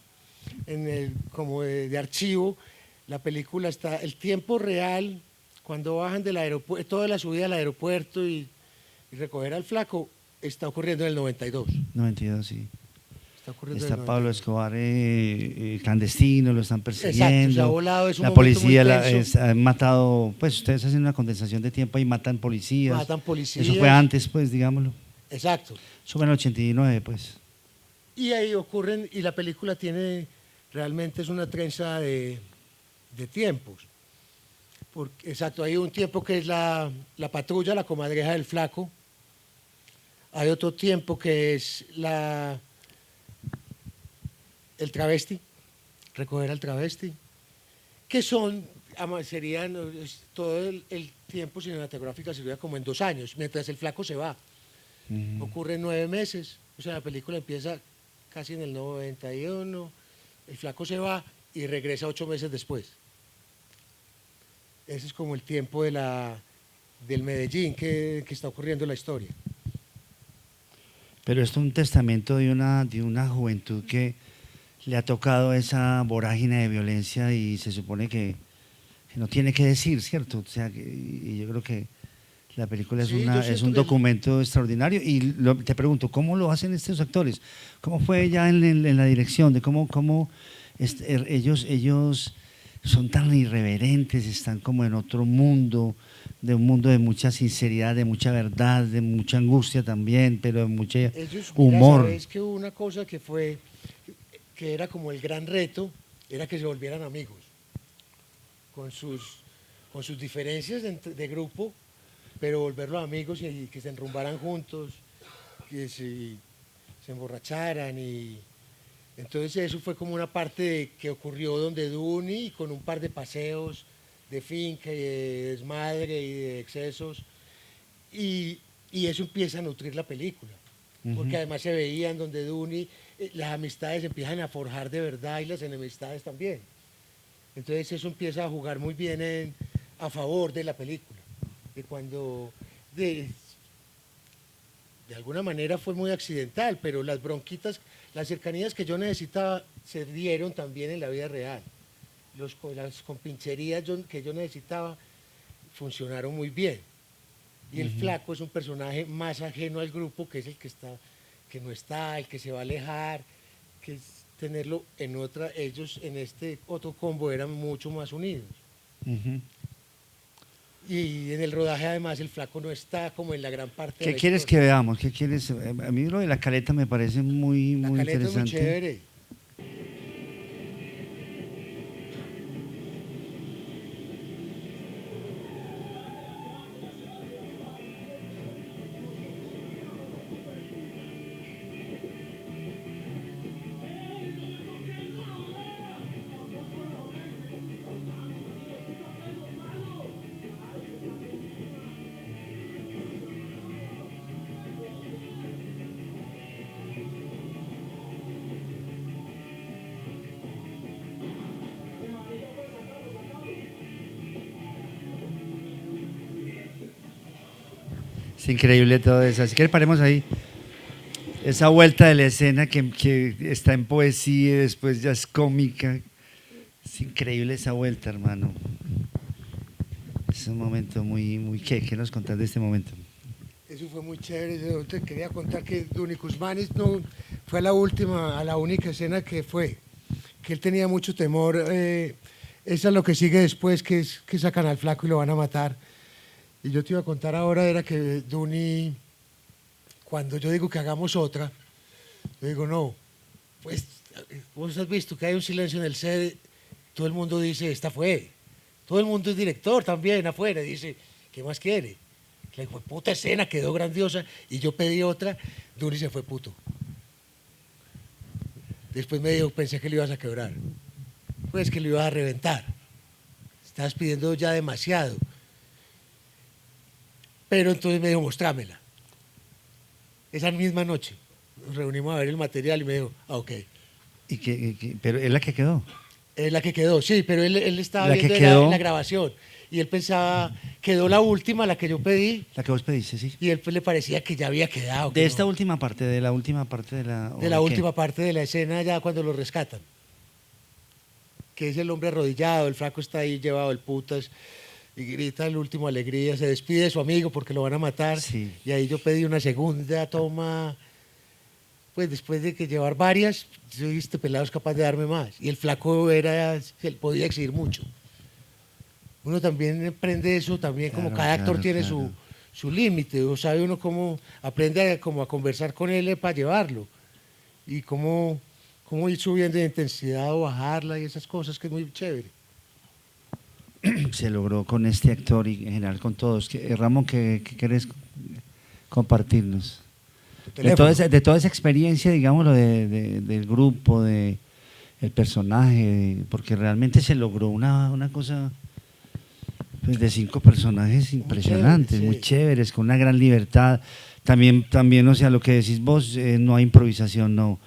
como de archivo, la película está, el tiempo real, cuando bajan del aeropuerto, toda la subida al aeropuerto y recoger al flaco, está ocurriendo en el 92. 92, sí. Está ocurriendo Está en el Pablo 92. Escobar clandestino, lo están persiguiendo. Exacto, se ha volado, es un la momento policía muy tenso. han matado, pues ustedes hacen una condensación de tiempo y matan policías. Matan policías. Eso fue antes, pues, digámoslo. Exacto. Eso fue en el 89, pues. Y ahí ocurren, y la película tiene, realmente es una trenza de tiempos. Exacto, hay un tiempo que es la patrulla, la comadreja del flaco. Hay otro tiempo que es el travesti, recoger al travesti, que serían, todo el tiempo cinematográfico sería como en 2 años, mientras el flaco se va. Ocurre en 9 meses, o sea, la película empieza casi en el 91, el flaco se va y regresa 8 meses después. Ese es como el tiempo del Medellín que está ocurriendo la historia. Pero esto es un testamento de una juventud que le ha tocado esa vorágine de violencia y se supone que no tiene que decir, ¿cierto? O sea, y yo creo que la película Sí, yo es siento un que- documento extraordinario y te pregunto, ¿cómo lo hacen estos actores? ¿Cómo fue ya en la dirección? De cómo ellos son tan irreverentes, están como en otro mundo, de un mundo de mucha sinceridad, de mucha verdad, de mucha angustia también, pero de mucho Ellos, humor. sabes que hubo una cosa que era como el gran reto, era que se volvieran amigos, con sus diferencias de grupo, pero volverlos amigos y que se enrumbaran juntos, que se emborracharan y entonces eso fue como una parte que ocurrió donde Duni, con un par de paseos de finca y de desmadre y de excesos, y eso empieza a nutrir la película, porque además se veían donde Duni, las amistades empiezan a forjar de verdad y las enemistades también. Entonces eso empieza a jugar muy bien a favor de la película, de cuando de alguna manera fue muy accidental, pero las bronquitas, las cercanías que yo necesitaba se dieron también en la vida real. Las compincherías que yo necesitaba funcionaron muy bien. Y el flaco es un personaje más ajeno al grupo, que es el que no está, el que se va a alejar, que es tenerlo en otra, ellos en este otro combo eran mucho más unidos. Ujú. Y en el rodaje además el flaco no está como en la gran parte de ¿Qué la quieres historia. que veamos? ¿Qué quieres? A mí lo de la caleta me parece muy, La muy caleta es muy interesante. chévere. Es increíble todo eso. Así que paremos ahí. Esa vuelta de la escena que está en poesía y después ya es cómica. Es increíble esa vuelta, hermano. Es un momento muy... ¿Qué nos contás de este momento? Eso fue muy chévere. Yo te quería contar que Duni Kuzmanis no fue a la única escena que fue, que él tenía mucho temor. Esa es lo que sigue después, que es que sacan al flaco y lo van a matar. Y yo te iba a contar ahora, era que Duni, cuando yo digo que hagamos otra, yo digo, no, pues vos has visto que hay un silencio en el set, todo el mundo dice, esta fue. Todo el mundo es director también afuera, dice, ¿qué más quiere? La puta escena quedó grandiosa y yo pedí otra, Duni se fue puto. Después me dijo, pensé que le ibas a quebrar, pues que le ibas a reventar. Estabas pidiendo ya demasiado. Pero entonces me dijo, mostrámela. Esa misma noche nos reunimos a ver el material y me dijo, ah, ok. Pero es la que quedó. Es la que quedó, sí, pero él estaba La viendo que quedó. la grabación y él pensaba, quedó la última, la que yo pedí, La que vos pediste, sí. y él pues le parecía que ya había quedado. De que esta no. última parte, de la última parte de la... De la ¿o última qué? parte de la escena ya cuando lo rescatan. Que es el hombre arrodillado, el flaco está ahí llevado el putas y grita el último alegría, se despide de su amigo porque lo van a matar. Sí. Y ahí yo pedí una segunda toma, pues después de que llevar varias, yo dije, este pelado es capaz de darme más. Y el flaco él podía exigir mucho. Uno también aprende eso, también como Claro, cada actor claro, tiene claro. su límite, o sabe uno cómo aprende como a conversar con él para llevarlo y cómo ir subiendo de intensidad o bajarla y esas cosas que es muy chévere. Se logró con este actor y en general con todos. Ramón, ¿qué querés compartirnos? De toda esa experiencia, digámoslo, del grupo, del personaje, porque realmente se logró una cosa pues, de 5 personajes impresionantes, chévere, sí. muy chéveres, con una gran libertad. También, o sea, lo que decís vos, no hay improvisación, no.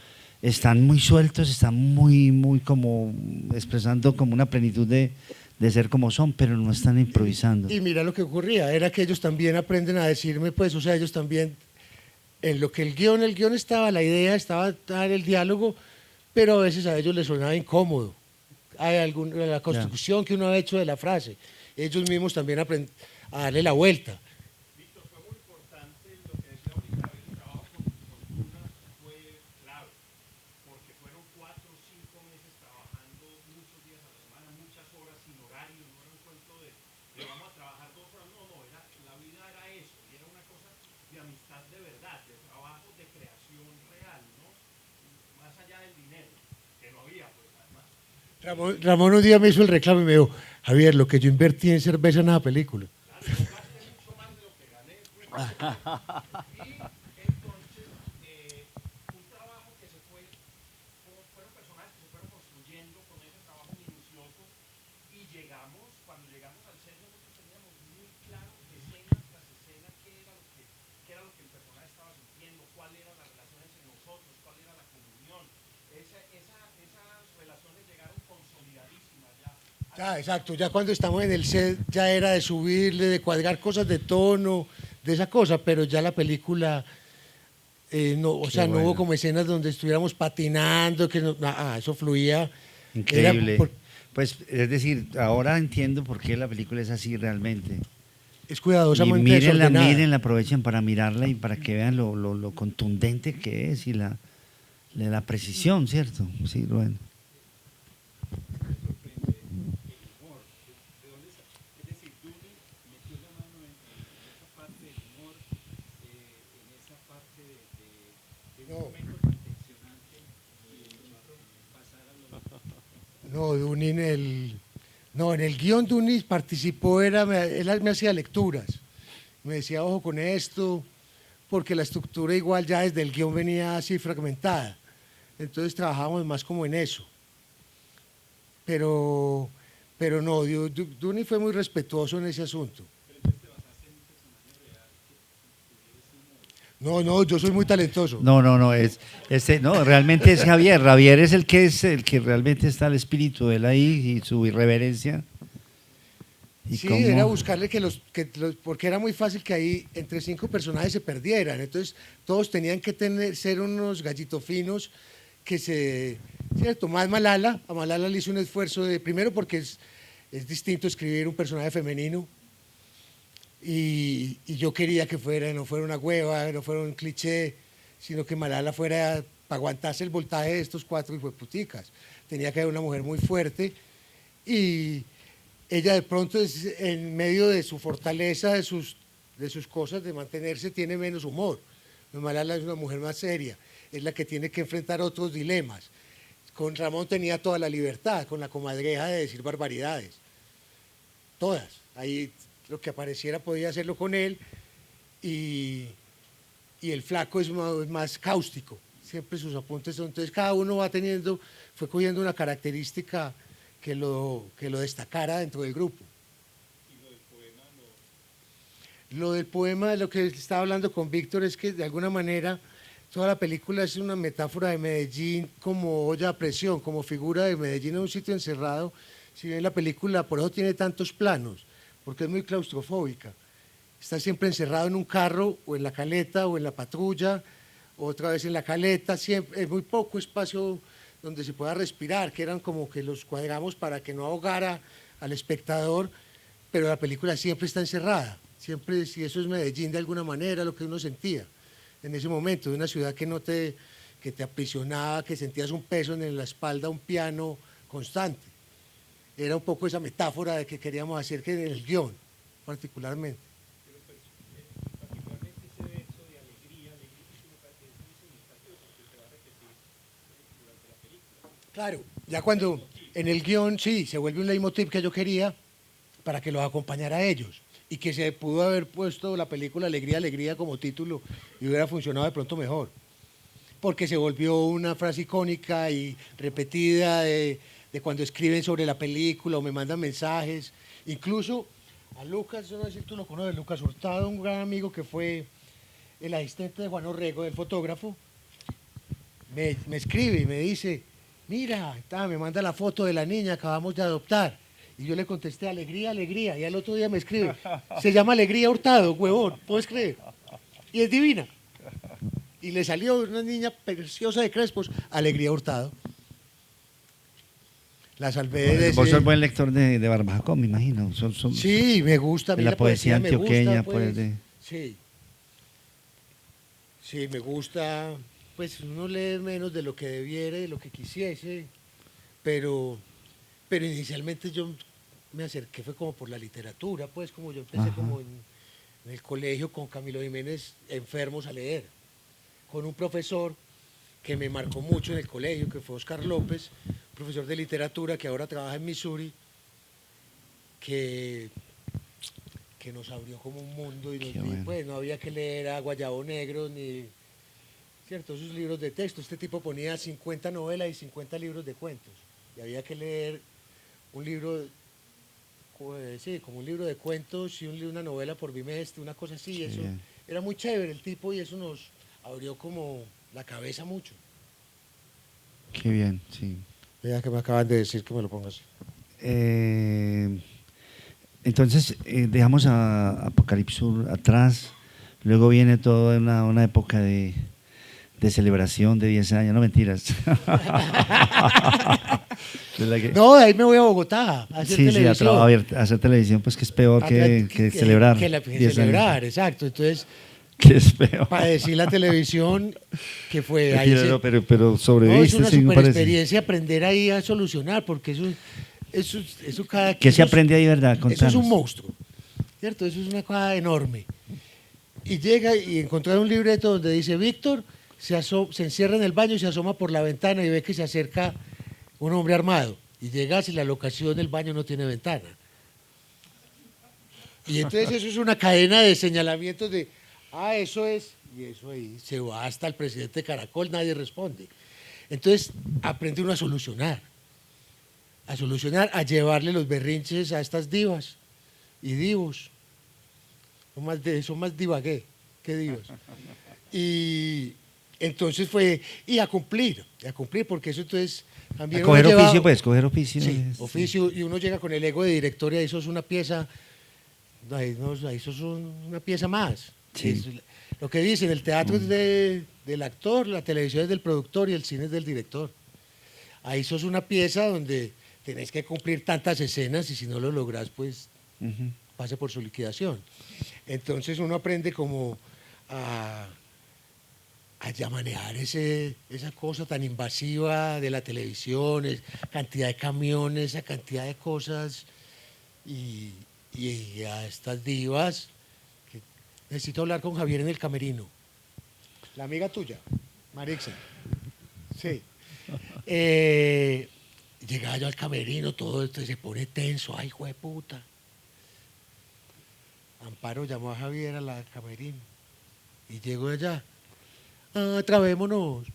Están muy sueltos, están muy como expresando como una plenitud de ser como son, pero no están improvisando. Y mira lo que ocurría, era que ellos también aprenden a decirme, pues, o sea, ellos también, en lo que el guión estaba, la idea estaba dar el diálogo, pero a veces a ellos les sonaba incómodo. Hay la construcción que uno ha hecho de la frase. Ellos mismos también aprenden a darle la vuelta. Víctor, fue muy importante lo que decía ahorita, el trabajo con Duna fue clave, porque fueron 4 o 5 meses trabajando muchos días a la semana, muchas horas sin horario, no era un cuento de vamos a trabajar 2 horas, no, la vida era eso, y era una cosa de amistad de verdad, de trabajo, de creación real, ¿no? Más allá del dinero, que no había, pues además. Ramón un día me hizo el reclamo y me dijo, Javier, lo que yo invertí en cerveza en esa película. Entonces, un trabajo que fueron personajes que se fueron construyendo con ese trabajo minucioso y cuando llegamos al set nosotros teníamos muy claro escena tras escena qué era lo que el personaje estaba sintiendo, cuál era la relación entre nosotros, cuál era la comunión. Esas relaciones llegaron consolidadísimas ya. Ya, exacto, ya cuando estamos en el set ya era de subirle, de cuadrar cosas de tono, de esa cosa, pero ya la película, no, o sea, no hubo como escenas donde estuviéramos patinando, que eso fluía. Increíble. Pues, es decir, ahora entiendo por qué la película es así realmente. Es Y cuidadosamente mírenla, desordenada. aprovechen para mirarla y para que vean lo contundente que es y la precisión, ¿cierto? Sí, Rubén. No, Duni en el guión Duni participó, él me hacía lecturas, me decía, ojo con esto, porque la estructura igual ya desde el guión venía así fragmentada, entonces trabajábamos más como en eso. Pero no, Duni fue muy respetuoso en ese asunto. No, yo soy muy talentoso. No, realmente es Javier. Javier es el que realmente está el espíritu de él ahí y su irreverencia. ¿Y sí, cómo? era buscarle porque era muy fácil que ahí entre 5 personajes se perdieran, entonces todos tenían que ser unos gallitos finos ¿cierto? Más Malala, a Malala le hizo un esfuerzo primero porque es distinto escribir un personaje femenino y yo quería que no fuera una hueva, no fuera un cliché, sino que Malala fuera para aguantarse el voltaje de estos 4 hijueputicas. Tenía que haber una mujer muy fuerte y ella de pronto en medio de su fortaleza, de sus cosas, de mantenerse, tiene menos humor. Malala es una mujer más seria, es la que tiene que enfrentar otros dilemas. Con Ramón tenía toda la libertad, con la comadreja de decir barbaridades, todas. Ahí lo que apareciera podía hacerlo con él y el flaco es más cáustico, siempre sus apuntes son, entonces cada uno fue cogiendo una característica que lo destacara dentro del grupo. Lo del poema, lo que estaba hablando con Víctor es que de alguna manera toda la película es una metáfora de Medellín como olla a presión, como figura de Medellín en un sitio encerrado. Si bien la película por eso tiene tantos planos, porque es muy claustrofóbica. Está siempre encerrado en un carro o en la caleta o en la patrulla, otra vez en la caleta, siempre, es muy poco espacio donde se pueda respirar, que eran como que los cuadramos para que no ahogara al espectador, pero la película siempre está encerrada. Siempre, si eso es Medellín de alguna manera, lo que uno sentía en ese momento, de una ciudad que te aprisionaba, que sentías un peso en la espalda, un piano constante. Era un poco esa metáfora de que queríamos hacer que en el guión, particularmente. Pero pues, particularmente ese verso de alegría, es muy significativo porque se va a repetir durante la película. Claro, ya cuando en el guión sí, se vuelve un leitmotiv que yo quería para que los acompañara a ellos. Y que se pudo haber puesto la película Alegría, Alegría como título y hubiera funcionado de pronto mejor. Porque se volvió una frase icónica y repetida de cuando escriben sobre la película o me mandan mensajes. Incluso a Lucas, yo no sé si tú lo conoces, Lucas Hurtado, un gran amigo que fue el asistente de Juan Orrego, del fotógrafo, me escribe y me dice, mira, me manda la foto de la niña, acabamos de adoptar. Y yo le contesté, alegría, alegría. Y al otro día me escribe, se llama Alegría Hurtado, huevón, ¿puedes creer? Y es divina. Y le salió una niña preciosa de crespos, Alegría Hurtado. La salvé de Vos sos buen lector de Barbajacón, me imagino. Sí, me gusta. A mí de la poesía antioqueña, pues. pues. Sí. Sí, me gusta. Pues uno lee menos de lo que debiera, de lo que quisiese. Pero inicialmente yo me acerqué, fue como por la literatura, pues como yo empecé como en el colegio con Camilo Jiménez, enfermos a leer, con un profesor que me marcó mucho en el colegio, que fue Oscar López, profesor de literatura que ahora trabaja en Missouri, que nos abrió como un mundo y pues no había que leer a Guayabo Negro ni, ¿cierto? Esos libros de texto. Este tipo ponía 50 novelas y 50 libros de cuentos y había que leer un libro, sí, como un libro de cuentos y una novela por bimestre, una cosa así. Eso era muy chévere el tipo y eso nos abrió como la cabeza mucho. Qué bien, sí. Ya que me acaban de decir que me lo pongas. Entonces, dejamos a Apocalipsur atrás, luego viene toda una época de celebración de 10 años, no mentiras. No, de ahí me voy a Bogotá a hacer televisión. A hacer televisión, pues que es peor que celebrar. Que celebrar, exacto. Entonces, que es peor. Para decir la televisión, que fue ahí. Pero sobreviviste. No, es una super experiencia aprender ahí a solucionar, porque eso cada... ¿Qué se aprende ahí, verdad? Contanos. Eso es un monstruo, ¿cierto? Eso es una cosa enorme. Y llega y encontrar un libreto donde dice, Víctor se encierra en el baño y se asoma por la ventana y ve que se acerca un hombre armado. Y llegas y la locación del baño no tiene ventana. Y entonces eso es una cadena de señalamientos de, eso es, y eso ahí se va hasta el presidente de Caracol, nadie responde. Entonces aprende uno a solucionar, a llevarle los berrinches a estas divas y divos. Son más divagué que divas. Y entonces fue, y a cumplir, porque eso entonces también... A coger oficio, pues, coger oficio. Sí, oficio, y uno llega con el ego de director y ahí sos una pieza, ahí sos una pieza más. Sí. Lo que dicen, el teatro es del actor, la televisión es del productor y el cine es del director. Ahí sos una pieza donde tenés que cumplir tantas escenas y si no lo lográs, pues pase por su liquidación. Entonces uno aprende como a ya manejar esa cosa tan invasiva de la televisión, cantidad de camiones, esa cantidad de cosas y a estas divas. Necesito hablar con Javier en el camerino. La amiga tuya, Marixa. Sí. Llegaba yo al camerino, todo esto se pone tenso. Ay, jueputa. Amparo llamó a Javier a la camerino y llegó allá. Trabémonos.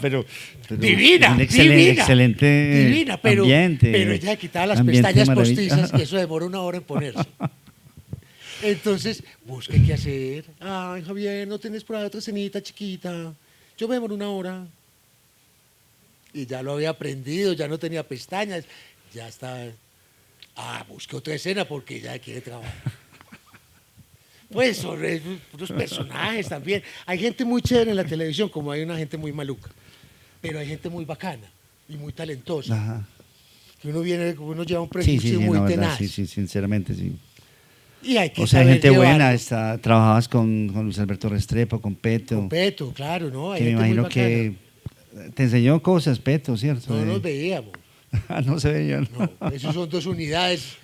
pero Divina, un divina, excelente divina, pero ambiente. ella quitaba las ambiente pestañas maravilloso. postizas y eso demora 1 hora en ponerse. Entonces, busqué qué hacer. Ay, Javier, ¿no tienes por ahí otra cenita chiquita? Yo me demoro 1 hora. Y ya lo había aprendido, ya no tenía pestañas, ya estaba. Busqué otra escena porque ya quiere trabajar. Pues son unos personajes también. Hay gente muy chévere en la televisión, como hay una gente muy maluca. Pero hay gente muy bacana y muy talentosa. Ajá. Que uno lleva un Sí, prejuicio sí, muy no, verdad, tenaz. sí, sí, sinceramente, sí. Y hay que O sea, hay saber gente buena, llevarlo. trabajabas con Luis Alberto Restrepo, con Peto, Con Peto, claro, ¿no? Hay que me gente muy imagino bacana. que te enseñó cosas, Peto, ¿cierto? No nos veíamos. No se veían. No, esos son 2 unidades.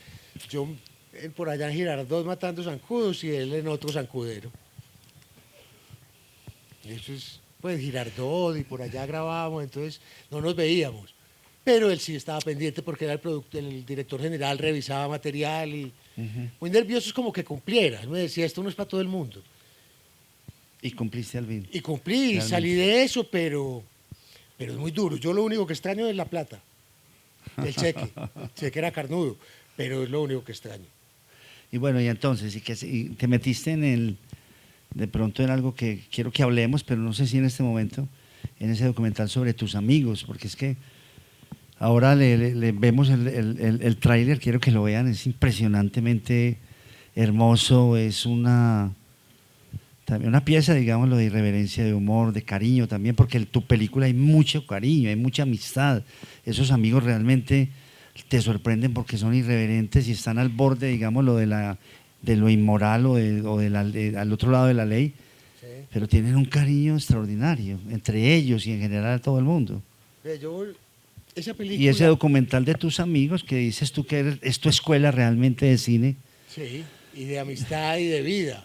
Yo por allá en Girardot matando zancudos y él en otro zancudero. Eso es, pues, Girardot y por allá grabábamos, entonces no nos veíamos. Pero él sí estaba pendiente porque era el director general, revisaba material y muy nervioso es como que cumpliera. Él me decía, esto no es para todo el mundo. Y cumpliste al fin. Y cumplí, y salí de eso, pero es muy duro. Yo lo único que extraño es la plata, el cheque. El cheque era carnudo, pero es lo único que extraño. Y bueno, y entonces, y te metiste de pronto en algo que quiero que hablemos, pero no sé si en este momento, en ese documental sobre tus amigos, porque es que ahora le vemos el tráiler, quiero que lo vean, es impresionantemente hermoso, es también una pieza, digámoslo, de irreverencia, de humor, de cariño también, porque en tu película hay mucho cariño, hay mucha amistad, esos amigos realmente te sorprenden porque son irreverentes y están al borde, digámoslo, de lo inmoral o al otro lado de la ley, ¿Sí? pero tienen un cariño extraordinario entre ellos y en general a todo el mundo. Esa película, Y ese documental de tus amigos que dices tú que es tu escuela realmente de cine. sí, y de amistad y de vida.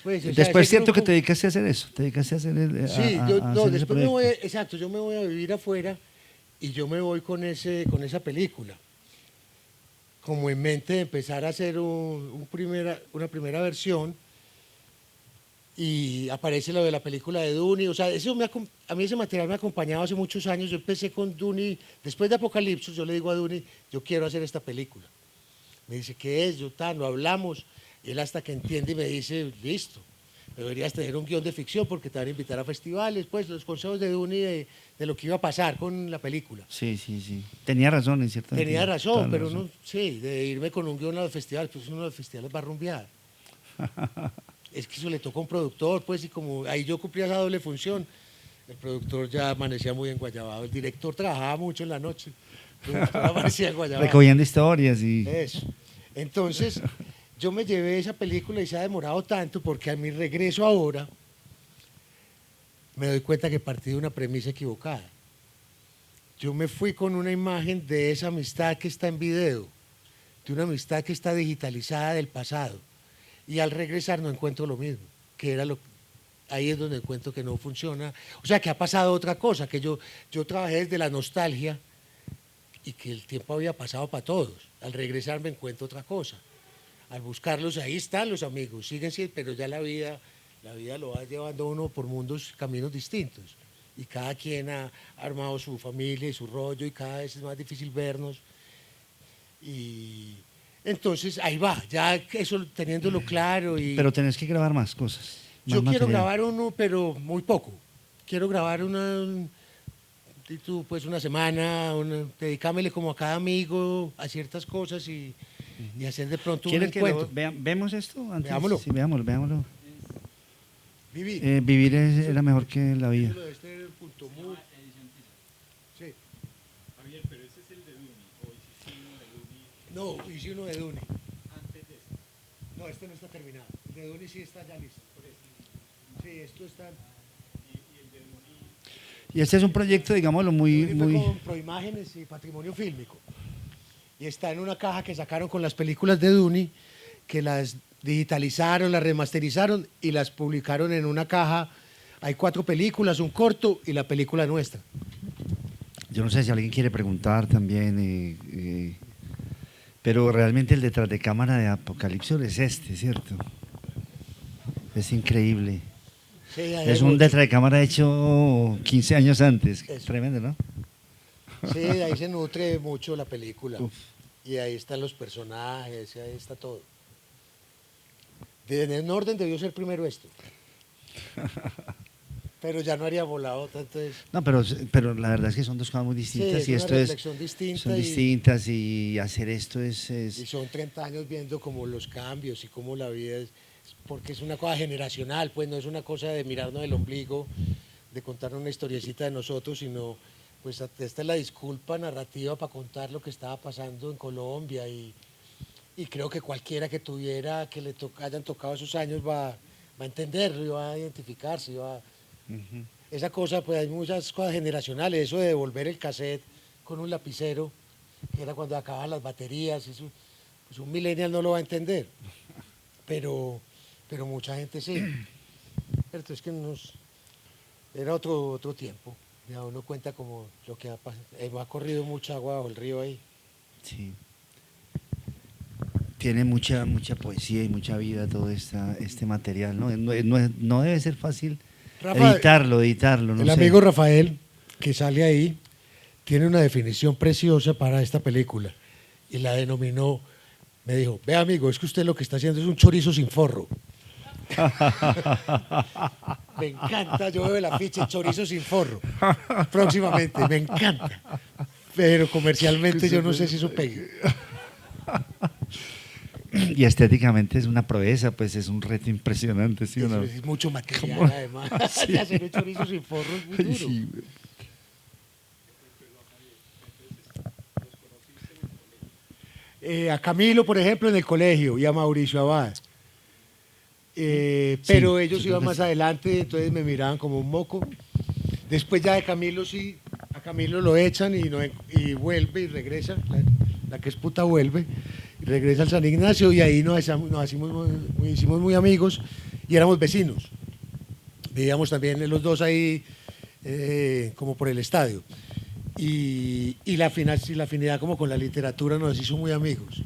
Pues, o sea, Después es ese cierto que grupo- te dedicaste a hacer eso, te dedicaste a hacer Sí, a no, hacer ese después me voy, proyecto. exacto, yo me voy a vivir afuera y yo me voy con esa película. Como en mente de empezar a hacer una primera versión y aparece lo de la película de Duni, o sea, a mí ese material me ha acompañado hace muchos años. Yo empecé con Duni, después de Apocalipsis, yo le digo a Duni, yo quiero hacer esta película. Me dice, ¿qué es? Lo hablamos, y él hasta que entiende y me dice, listo, deberías tener un guión de ficción porque te van a invitar a festivales, pues los consejos de Duni de lo que iba a pasar con la película. Sí, sí, sí. Tenía razón en cierto Tenía sentido, razón, toda la pero razón. no, sí, de irme con un guión a los festivales, pues uno de los festivales va a rumbear. Es que eso le toca a un productor, pues, y como ahí yo cumplía esa doble función, el productor ya amanecía muy enguayabado, el director trabajaba mucho en la noche, el productor amanecía enguayabado. Recogiendo historias y... Eso. Entonces, yo me llevé esa película y se ha demorado tanto porque a mi regreso ahora me doy cuenta que partí de una premisa equivocada. Yo me fui con una imagen de esa amistad que está en video, de una amistad que está digitalizada del pasado. Y al regresar no encuentro lo mismo, que era ahí es donde encuentro que no funciona. O sea, que ha pasado otra cosa, que yo trabajé desde la nostalgia y que el tiempo había pasado para todos. Al regresar me encuentro otra cosa. Al buscarlos, ahí están los amigos, siguen siendo, pero ya la vida lo va llevando a uno por caminos distintos. Y cada quien ha armado su familia y su rollo y cada vez es más difícil vernos. Y entonces ahí va, ya eso teniéndolo claro. Pero tenés que grabar más cosas. Yo más quiero material. grabar uno, pero muy poco. Quiero grabar pues una semana, dedicámele como a cada amigo a ciertas cosas y hacer de pronto un ¿Quieren que encuentro. vemos esto? Antes? Veámoslo. Sí, veámoslo. Vivir. Vivir era mejor que la vida. Este punto mu- Sí. Javier, pero ese es el de Duni, o hiciste uno de Duni. No, hice uno de Dune. No, este no está terminado. El de Duni sí está ya listo. Sí, esto está... Y este es un proyecto, digámoslo, muy... Duni fue muy con Proimágenes y Patrimonio Fílmico. Y está en una caja que sacaron con las películas de Duni, que las digitalizaron, las remasterizaron y las publicaron en una caja. Hay 4 películas, un corto y la película nuestra. yo no sé si alguien quiere preguntar también, pero realmente el detrás de cámara de Apocalipsis es este, ¿cierto? Es increíble. Sí, ahí Es hay un mucho. detrás de cámara hecho 15 años antes. Eso. Tremendo, ¿no? Sí, de ahí se nutre mucho la película. Uf. Y ahí están los personajes, y ahí está todo. En orden debió ser primero esto. Pero ya no haría volado tanto eso. No, pero la verdad es que son dos cosas muy distintas Sí, y es esto una es reflexión distinta son y- distintas y hacer esto es Y son 30 años viendo como los cambios y cómo la vida es, porque es una cosa generacional, pues no es una cosa de mirarnos el ombligo, de contar una historiecita de nosotros, sino pues esta es la disculpa narrativa para contar lo que estaba pasando en Colombia y creo que cualquiera que tuviera, que le hayan tocado esos años va a entenderlo y va a identificarse. Esa cosa, pues hay muchas cosas generacionales, eso de devolver el cassette con un lapicero, que era cuando acababan las baterías, eso, pues un millennial no lo va a entender, pero mucha gente sí. Pero es que era otro tiempo, ya uno cuenta como lo que ha pasado, ha corrido mucha agua bajo el río ahí. sí. Tiene mucha poesía y mucha vida todo este material, ¿no? No debe ser fácil Rafa, editarlo, no el sé. amigo Rafael, que sale ahí, tiene una definición preciosa para esta película y la denominó, me dijo, ve amigo, es que usted lo que está haciendo es un chorizo sin forro. Me encanta, yo veo el afiche chorizo sin forro, próximamente, me encanta. Pero comercialmente yo no sé si eso pegue. Y estéticamente es una proeza, pues es un reto impresionante, ¿sí o no? Es mucho material, ¿Cómo? además. Sí. De hacer un chorizo sin forro es muy duro. Sí, güey. A Camilo, por ejemplo, en el colegio y a Mauricio Abad. Pero ellos sí, iban creo que más sí. adelante, entonces me miraban como un moco. Después ya de Camilo sí, a Camilo lo echan y vuelve y regresa, la que es puta vuelve, y regresa al San Ignacio y ahí nos hicimos muy amigos y éramos vecinos. Vivíamos también los dos ahí como por el estadio. Y la afinidad como con la literatura nos hizo muy amigos.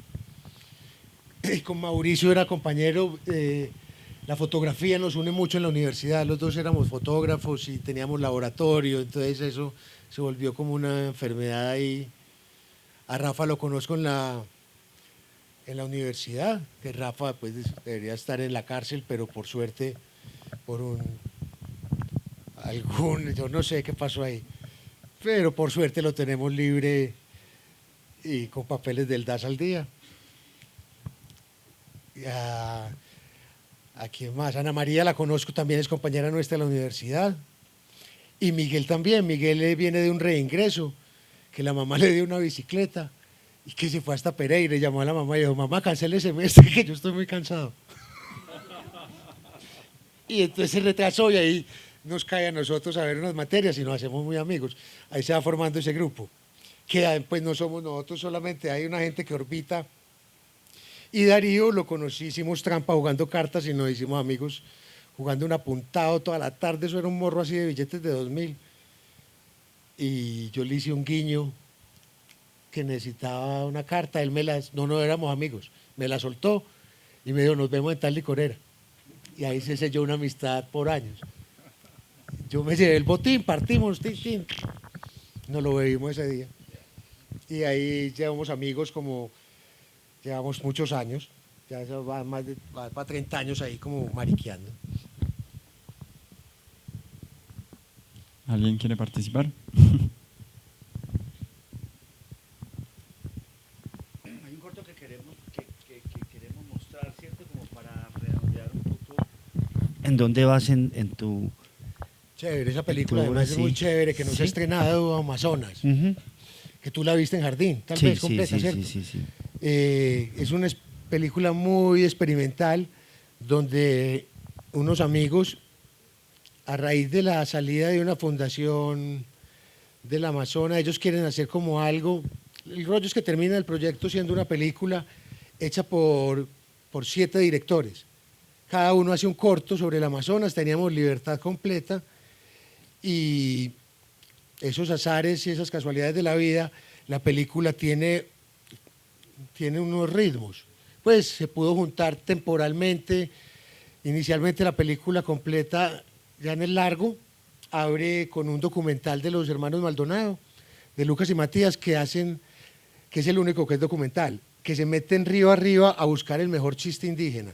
Y con Mauricio era compañero, la fotografía nos une mucho en la universidad, los dos éramos fotógrafos y teníamos laboratorio, entonces eso se volvió como una enfermedad ahí. A Rafa lo conozco en la universidad, que Rafa pues debería estar en la cárcel, pero por suerte, yo no sé qué pasó ahí, pero por suerte lo tenemos libre y con papeles del DAS al día. ¿A quién más? Ana María la conozco, también es compañera nuestra de la universidad. Y Miguel también. Miguel viene de un reingreso, que la mamá le dio una bicicleta y que se fue hasta Pereira y llamó a la mamá y dijo, mamá, cancele el semestre que yo estoy muy cansado. Y entonces se retrasó y ahí nos cae a nosotros a ver unas materias y nos hacemos muy amigos. Ahí se va formando ese grupo, que pues no somos nosotros solamente, hay una gente que orbita. Y Darío lo conocí, hicimos trampa jugando cartas y nos hicimos amigos jugando un apuntado toda la tarde, eso era un morro así de billetes de 2000. Y yo le hice un guiño que necesitaba una carta, él no éramos amigos, me la soltó y me dijo, nos vemos en tal licorera. Y ahí se selló una amistad por años. Yo me llevé el botín, partimos, tin. Nos lo bebimos ese día. Y ahí llevamos amigos como... Llevamos muchos años, ya eso va para 30 años ahí como mariqueando. ¿Alguien quiere participar? Hay un corto que queremos mostrar, ¿cierto? Como para redondear un poco. ¿En dónde vas en tu...? Chévere, esa película obra, además es muy sí. chévere, que no se ha Sí. estrenado Amazonas, que tú la viste en Jardín, tal Sí, vez sí, completa, sí, ¿cierto? sí. Es una película muy experimental donde unos amigos, a raíz de la salida de una fundación del Amazonas, ellos quieren hacer como algo. El rollo es que termina el proyecto siendo una película hecha por 7 directores. Cada uno hace un corto sobre el Amazonas, teníamos libertad completa y esos azares y esas casualidades de la vida, la película tiene unos ritmos. Pues se pudo juntar temporalmente. Inicialmente la película completa, ya en el largo, abre con un documental de los hermanos Maldonado, de Lucas y Matías, que es el único que es documental, que se meten río arriba a buscar el mejor chiste indígena.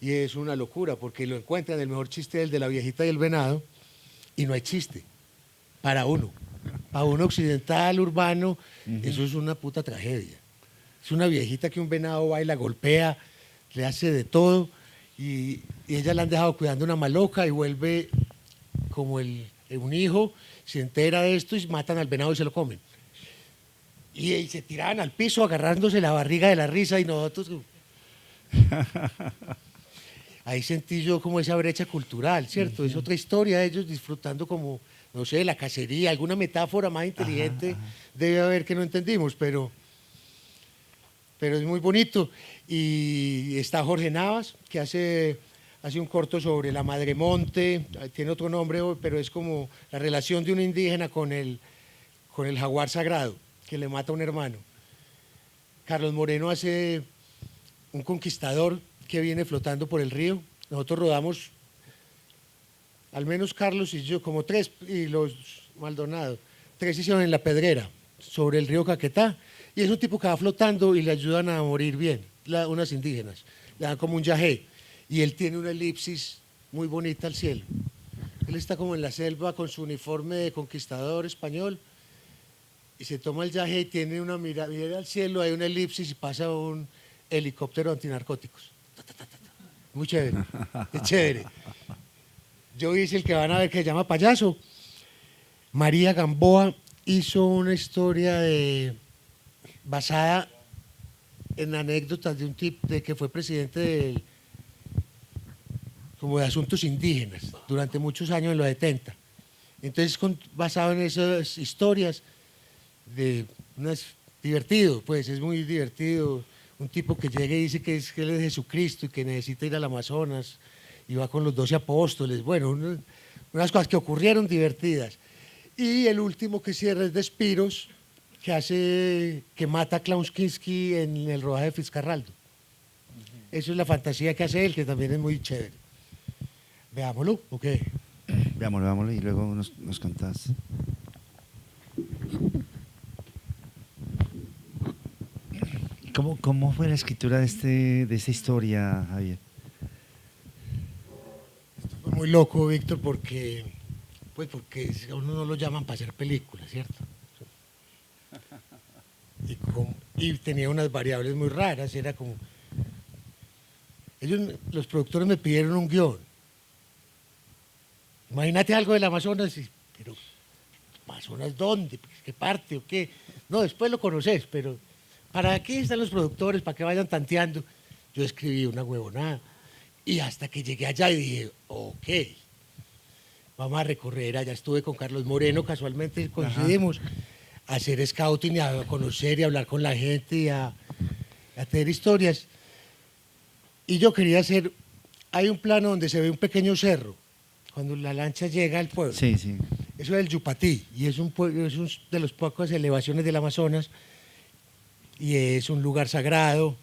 Y es una locura, porque lo encuentran, el mejor chiste es el de la viejita y el venado, y no hay chiste, para uno occidental, urbano, eso es una puta tragedia. Es una viejita que un venado va y la golpea, le hace de todo, y ella la han dejado cuidando una maloca y vuelve como un hijo, se entera de esto y matan al venado y se lo comen. Y se tiraban al piso agarrándose la barriga de la risa y nosotros... Ahí sentí yo como esa brecha cultural, ¿cierto? Es otra historia, ellos disfrutando como, no sé, la cacería, alguna metáfora más inteligente debe haber que no entendimos, pero es muy bonito. Y está Jorge Navas, que hace un corto sobre la Madre Monte, tiene otro nombre, pero es como la relación de un indígena con el jaguar sagrado, que le mata a un hermano. Carlos Moreno hace un conquistador que viene flotando por el río. Nosotros rodamos, al menos Carlos y yo, como 3, y los Maldonado, 3 hicieron en La Pedrera, sobre el río Caquetá, y es un tipo que va flotando y le ayudan a morir bien, unas indígenas, le dan como un yagé, y él tiene una elipsis muy bonita al cielo. Él está como en la selva con su uniforme de conquistador español, y se toma el yagé y tiene una mira al cielo, hay una elipsis y pasa un helicóptero antinarcóticos. Muy chévere, es chévere. Yo hice el que van a ver que se llama Payaso. María Gamboa hizo una historia basada en anécdotas de un tipo que fue presidente como de asuntos indígenas durante muchos años en los 70. Entonces, basado en esas historias, divertido, pues es muy divertido. Un tipo que llega y dice que él es Jesucristo y que necesita ir al Amazonas y va con los 12 apóstoles. Bueno, unas cosas que ocurrieron divertidas. Y el último que cierra es de Spiros, que mata a Klaus Kinski en el rodaje de Fitzcarraldo. Eso es la fantasía que hace él, que también es muy chévere. Veámoslo, ¿o qué? Veámoslo y luego nos contás. ¿Cómo fue la escritura de esta historia, Javier? Esto fue muy loco, Víctor, porque a uno no lo llaman para hacer películas, ¿cierto? Y tenía unas variables muy raras, era como... Los productores me pidieron un guión. Imagínate algo del Amazonas, pero ¿Amazonas dónde? ¿Qué parte o qué? No, después lo conoces, pero... ¿Para qué están los productores? ¿Para que vayan tanteando? Yo escribí una huevonada. Y hasta que llegué allá y dije, ok, vamos a recorrer. Allá estuve con Carlos Moreno, casualmente coincidimos, a hacer scouting y a conocer y a hablar con la gente y a tener historias. Y yo quería hacer, hay un plano donde se ve un pequeño cerro, cuando la lancha llega al pueblo. Sí, sí. Eso es el Yupatí, y es de las pocas elevaciones del Amazonas, y es un lugar sagrado,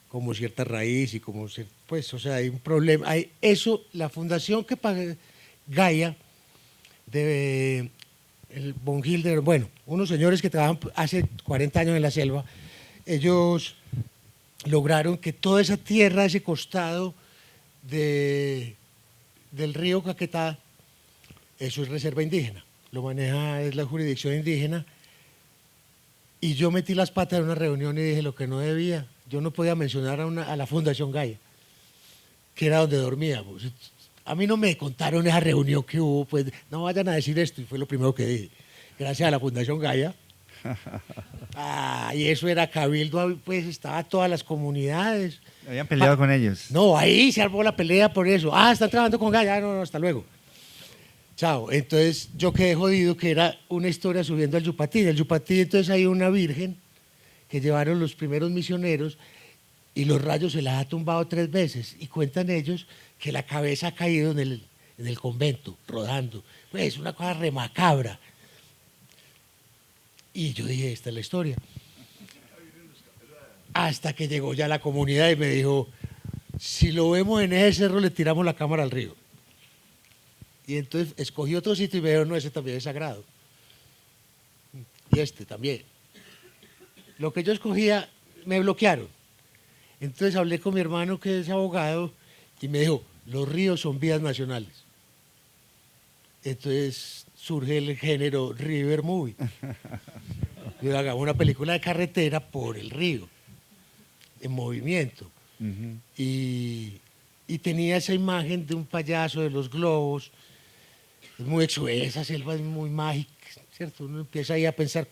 como cierta raíz y como, pues, o sea, hay un problema. La fundación que paga Gaia, el Von Hilder, bueno, unos señores que trabajan hace 40 años en la selva, ellos lograron que toda esa tierra, ese costado del río Caquetá, eso es reserva indígena, es la jurisdicción indígena. Y yo metí las patas en una reunión y dije lo que no debía. Yo no podía mencionar a la Fundación Gaia, que era donde dormíamos. A mí no me contaron esa reunión que hubo, pues no vayan a decir esto, y fue lo primero que dije. Gracias a la Fundación Gaia, Y eso era cabildo, pues estaba todas las comunidades. Habían peleado con ellos. No, ahí se armó la pelea por eso. Están trabajando con Gaya. No, hasta luego. Chao. Entonces yo quedé jodido, que era una historia subiendo al Yupatí. Del Yupatí entonces hay una virgen que llevaron los primeros misioneros y los rayos se las ha tumbado 3 veces. Y cuentan ellos que la cabeza ha caído en el convento, rodando. Pues una cosa remacabra. Y yo dije, esta es la historia. Hasta que llegó ya la comunidad y me dijo, si lo vemos en ese cerro le tiramos la cámara al río. Y entonces escogí otro sitio y me dijeron, no, ese también es sagrado. Y este también. Lo que yo escogía, me bloquearon. Entonces hablé con mi hermano que es abogado y me dijo, los ríos son vías nacionales. Entonces surge el género River Movie. Yo hagamos una película de carretera por el río, en movimiento. Y tenía esa imagen de un payaso de los globos. Es muy esa selva es muy mágica, ¿cierto? Uno empieza ahí a pensar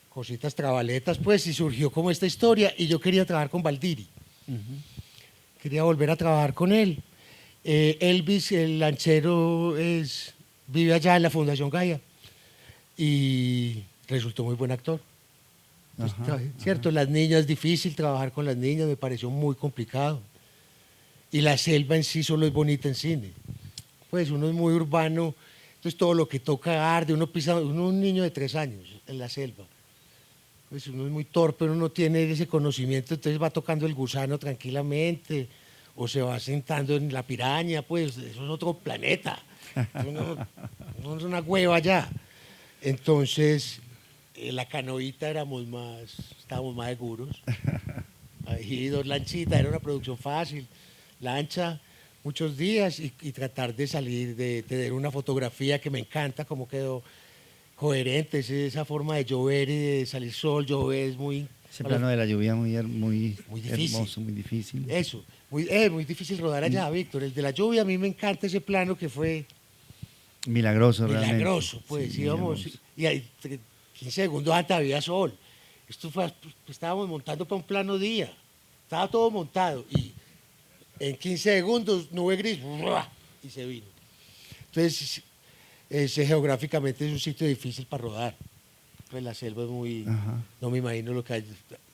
cositas trabaletas, pues, y surgió como esta historia. Y yo quería trabajar con Valdiri. Quería volver a trabajar con él. Elvis, el lanchero, vive allá en la Fundación Gaia y resultó muy buen actor. ¿Cierto? Las niñas, es difícil trabajar con las niñas, me pareció muy complicado. Y la selva en sí solo es bonita en cine. Pues uno es muy urbano, entonces todo lo que toca arde, uno es un niño de 3 años en la selva. Pues uno es muy torpe, uno no tiene ese conocimiento, entonces va tocando el gusano tranquilamente o se va sentando en la piraña, pues eso es otro planeta. No es una hueva allá. Entonces, la canoita estábamos más seguros. Ahí 2 lanchitas, era una producción fácil. Lancha, muchos días y tratar de salir, de tener una fotografía que me encanta, como quedó coherente, esa forma de llover y de salir sol, llover, es muy... Ese plano de la lluvia muy difícil. Hermoso, muy difícil. Eso, muy difícil rodar allá, Víctor. El de la lluvia, a mí me encanta ese plano que fue... Milagroso, realmente. Milagroso, pues, Sí, íbamos, y ahí 15 segundos antes había sol. Estábamos montando para un plano día, estaba todo montado, y en 15 segundos, nube gris, y se vino. Entonces, geográficamente es un sitio difícil para rodar. Pues la selva es muy... No me imagino lo que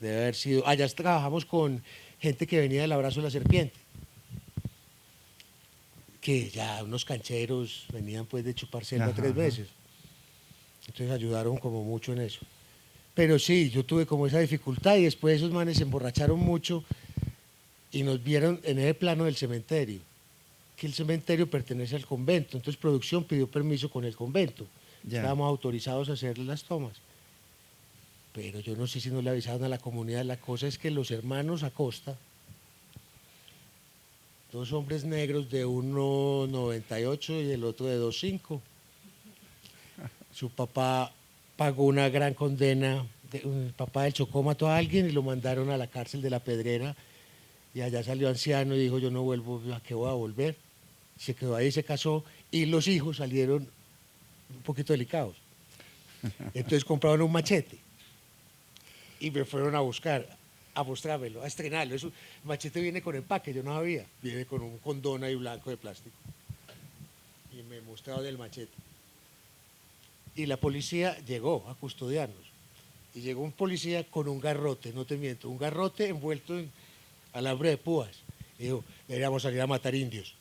debe haber sido. Allá trabajamos con gente que venía del Abrazo de la Serpiente, que ya unos cancheros venían pues de chupar selva 3 veces. Entonces ayudaron como mucho en eso. Pero sí, yo tuve como esa dificultad y después esos manes se emborracharon mucho y nos vieron en ese plano del cementerio, que el cementerio pertenece al convento. Entonces producción pidió permiso con el convento. Estábamos autorizados a hacer las tomas. Pero yo no sé si no le avisaron a la comunidad. La cosa es que los hermanos Acosta, 2 hombres negros de 1,98 y el otro de 2,5, su papá pagó una gran condena. El papá del Chocó mató a alguien y lo mandaron a la cárcel de La Pedrera y allá salió anciano y dijo, yo no vuelvo, ¿a qué voy a volver? Se quedó ahí, se casó y los hijos salieron un poquito delicados. Entonces compraron un machete y me fueron a buscar, a mostrármelo, a estrenarlo. El machete viene con empaque, yo no sabía, viene con un condón ahí blanco de plástico. Y me mostraron el machete. Y la policía llegó a custodiarnos. Y llegó un policía con un garrote, no te miento, un garrote envuelto en alambre de púas. Y dijo, deberíamos salir a matar indios.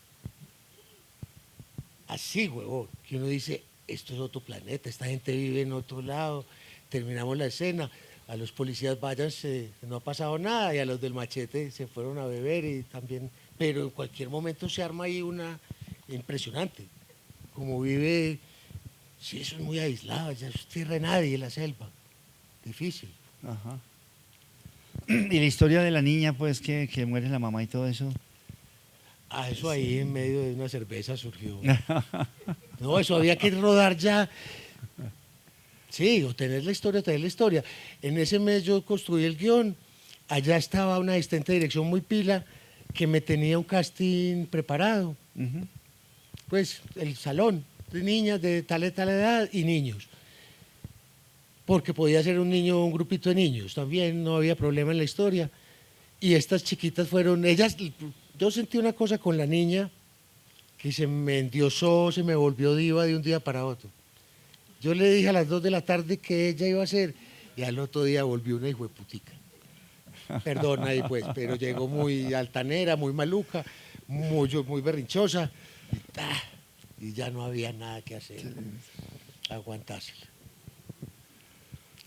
Así, huevón, que uno dice, esto es otro planeta, esta gente vive en otro lado. Terminamos la escena, a los policías váyanse, no ha pasado nada, y a los del machete se fueron a beber y también, pero en cualquier momento se arma ahí una impresionante. Como vive, sí, eso es muy aislado, ya es tierra de nadie en la selva, difícil. Y la historia de la niña, pues, que muere la mamá y todo eso. Eso ahí en medio de una cerveza surgió. No, eso había que rodar ya. Sí, o tener la historia, En ese mes yo construí el guión, allá estaba una asistente de dirección muy pila que me tenía un casting preparado. Pues el salón de niñas de tal edad y niños. porque podía ser un niño, un grupito de niños, también no había problema en la historia. Y estas chiquitas fueron, ellas, yo sentí una cosa con la niña que se me endiosó, se me volvió diva de un día para otro. Yo le dije a las 2 de la tarde que ella iba a ser, y al otro día volvió una hijueputica. Perdón ahí pues, pero llegó muy altanera, muy maluca, muy berrinchosa, y ya no había nada que hacer. Aguantársela.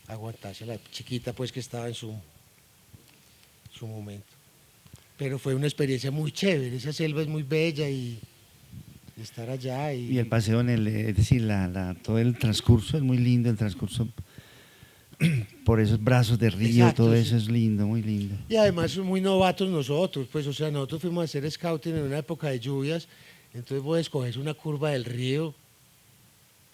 Aguantársela, chiquita pues que estaba en su momento. Pero fue una experiencia muy chévere, esa selva es muy bella y estar allá. Y el paseo es decir, todo el transcurso es muy lindo, el transcurso por esos brazos de río, Exacto, todo sí. eso es lindo, muy lindo. Y además son muy novatos nosotros, pues o sea, nosotros fuimos a hacer scouting en una época de lluvias, entonces vos escoges una curva del río,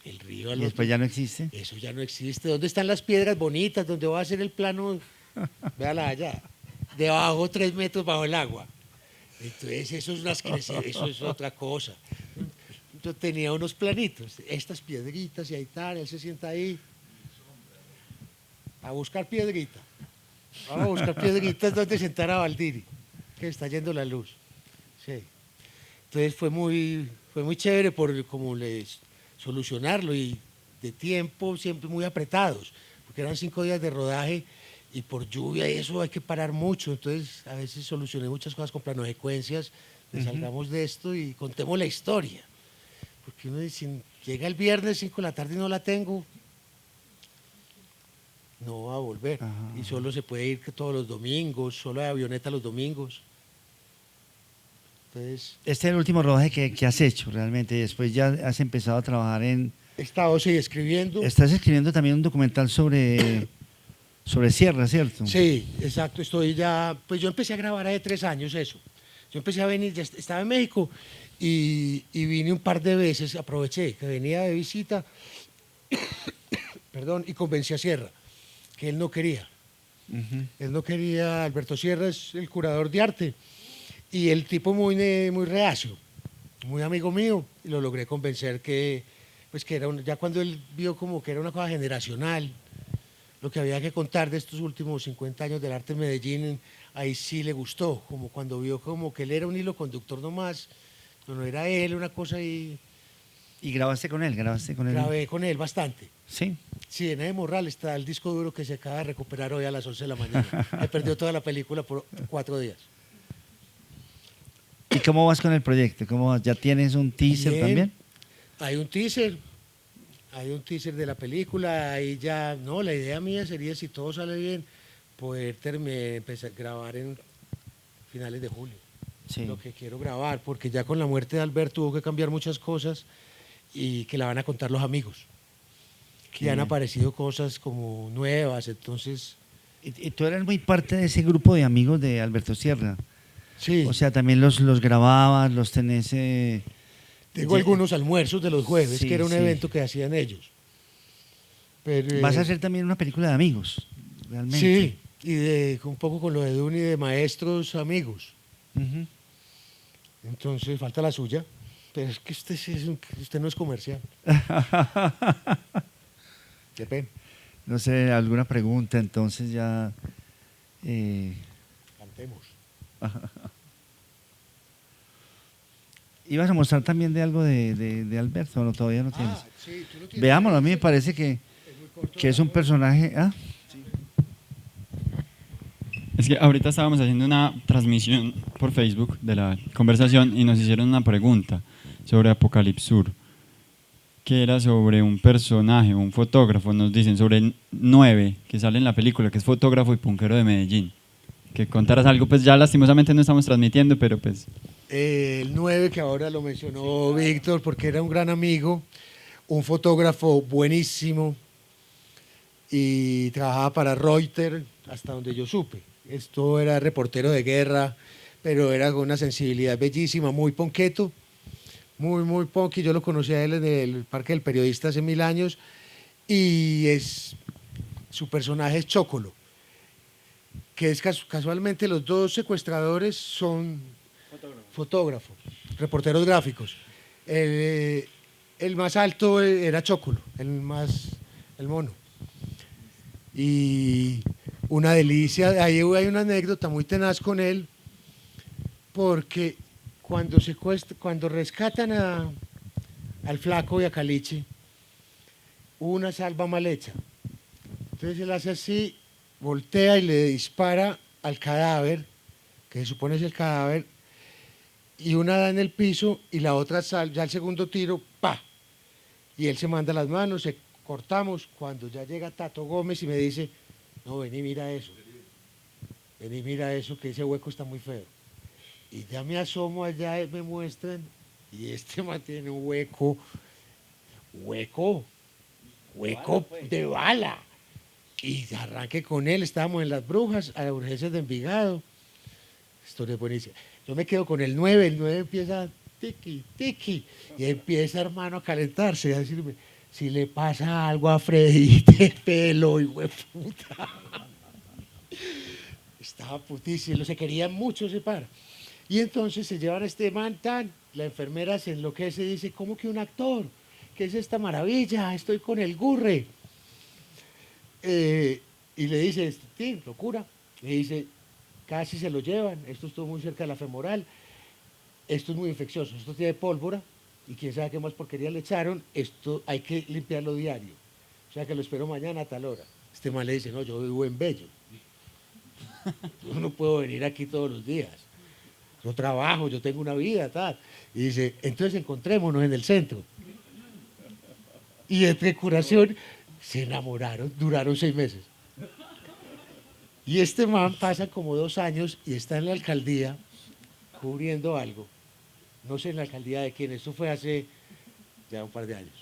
el río al Y después otro- ya no existe. eso ya no existe. ¿Dónde están las piedras bonitas? ¿Dónde va a ser el plano? Véala allá, debajo 3 metros bajo el agua. Entonces eso es eso es otra cosa. Yo tenía unos planitos, estas piedritas y ahí tal, él se sienta ahí a buscar piedrita. Vamos a buscar piedritas donde sentar a Valdiri, que está yendo la luz. Sí. Entonces fue muy chévere por como les solucionarlo y de tiempo siempre muy apretados, porque eran 5 días de rodaje y por lluvia y eso hay que parar mucho. Entonces a veces solucioné muchas cosas con planosecuencias, de salgamos de esto y contemos la historia. Porque uno dice, llega el viernes 5 de la tarde y no la tengo, no va a volver. Ajá. Y solo se puede ir que todos los domingos, solo hay avioneta los domingos. Entonces, Este es el último rodaje que has hecho realmente. Después ya has empezado a trabajar en... he estado sí, escribiendo. Estás escribiendo también un documental sobre Sierra, ¿cierto? Sí, exacto. Estoy ya, pues yo empecé a grabar hace 3 años eso. Yo empecé a venir, ya estaba en México y vine un par de veces, aproveché que venía de visita, perdón, y convencí a Sierra, que él no quería. Ujú. Él no quería, Alberto Sierra es el curador de arte y el tipo muy reacio, muy amigo mío, y lo logré convencer que, pues que era ya cuando él vio como que era una cosa generacional, lo que había que contar de estos últimos 50 años del arte en Medellín, ahí sí le gustó, como cuando vio como que él era un hilo conductor nomás, no era él, una cosa y ¿Y grabaste con él? grabé con él bastante. Sí. Sí, en Eje Morral está el disco duro que se acaba de recuperar hoy a las 11 de la mañana. Me perdió toda la película por 4 días. ¿Y cómo vas con el proyecto? ¿Cómo vas? ¿Ya tienes un teaser Bien. también? Hay un teaser de la película, ahí ya, no, la idea mía sería, si todo sale bien, poder empezar a grabar en finales de julio. Sí. Lo que quiero grabar, porque ya con la muerte de Albert tuvo que cambiar muchas cosas y que la van a contar los amigos. Qué Que han bien. aparecido cosas como nuevas, entonces, Y tú eres muy parte de ese grupo de amigos de Alberto Sierra. sí, O sea, también los grababas, los tenés... tengo algunos almuerzos de los jueves, Sí, que era un sí. evento que hacían ellos. Pero, Vas a hacer también una película de amigos, realmente. sí, y un poco con lo de Duni, de maestros amigos. Ujú. Entonces falta la suya, pero es que usted no es comercial. Qué pena. No sé, alguna pregunta, entonces ya... Cantemos. ¿Ibas a mostrar también de algo de Alberto? ¿No, todavía no tienes? Sí, tú lo tienes. Veámoslo, a mí me parece que es un personaje... ¿Ah? Es que ahorita estábamos haciendo una transmisión por Facebook de la conversación y nos hicieron una pregunta sobre Apocalipsur, que era sobre un personaje, un fotógrafo, nos dicen sobre el 9, que sale en la película, que es fotógrafo y punkero de Medellín. Que contaras algo, pues ya lastimosamente no estamos transmitiendo, pero pues... El 9, que ahora lo mencionó Víctor, porque era un gran amigo, un fotógrafo buenísimo y trabajaba para Reuters, hasta donde yo supe. Esto era reportero de guerra, pero era con una sensibilidad bellísima, muy ponqueto, muy punk. Y yo lo conocí a él en el Parque del Periodista hace 1000 años y su personaje es Chocolo, que es casualmente los 2 secuestradores son fotógrafos, reporteros gráficos. El más alto era Chocolo, el mono. y una delicia. Ahí hay una anécdota muy tenaz con él, porque cuando rescatan al flaco y a Caliche, hubo una salva mal hecha. Entonces él hace así, voltea y le dispara al cadáver, que se supone es el cadáver, y una da en el piso y la otra sale, ya el segundo tiro, ¡pa! Y él se manda las manos, cortamos, cuando ya llega Tato Gómez y me dice, no, vení, mira eso, que ese hueco está muy feo. Y ya me asomo allá y me muestran, y este man tiene un hueco de bala. Y arranqué con él, estábamos en Las Brujas, a las urgencias de Envigado. Historia buenísima. Yo me quedo con el 9 empieza tiki, tiki, y empieza, hermano, a calentarse, a decirme, si le pasa algo a Freddy, te pelo, hijo de puta. Estaba putísimo, se querían mucho separar. Y entonces se llevan a este man la enfermera se enloquece y dice, ¿cómo que un actor? ¿Qué es esta maravilla? Estoy con el Gurre. Y le dice, sí, locura. Le dice, casi se lo llevan, esto estuvo muy cerca de la femoral, esto es muy infeccioso, esto tiene pólvora, y quién sabe qué más porquería le echaron, esto hay que limpiarlo diario. O sea que lo espero mañana a tal hora. Este man le dice, no, yo vivo en Bello. Yo no puedo venir aquí todos los días. Yo trabajo, yo tengo una vida, tal. Y dice, entonces encontrémonos en el centro. Y entre curación se enamoraron, duraron 6 meses. Y este man pasa como 2 años y está en la alcaldía cubriendo algo. No sé en la alcaldía de quién, esto fue hace ya un par de años.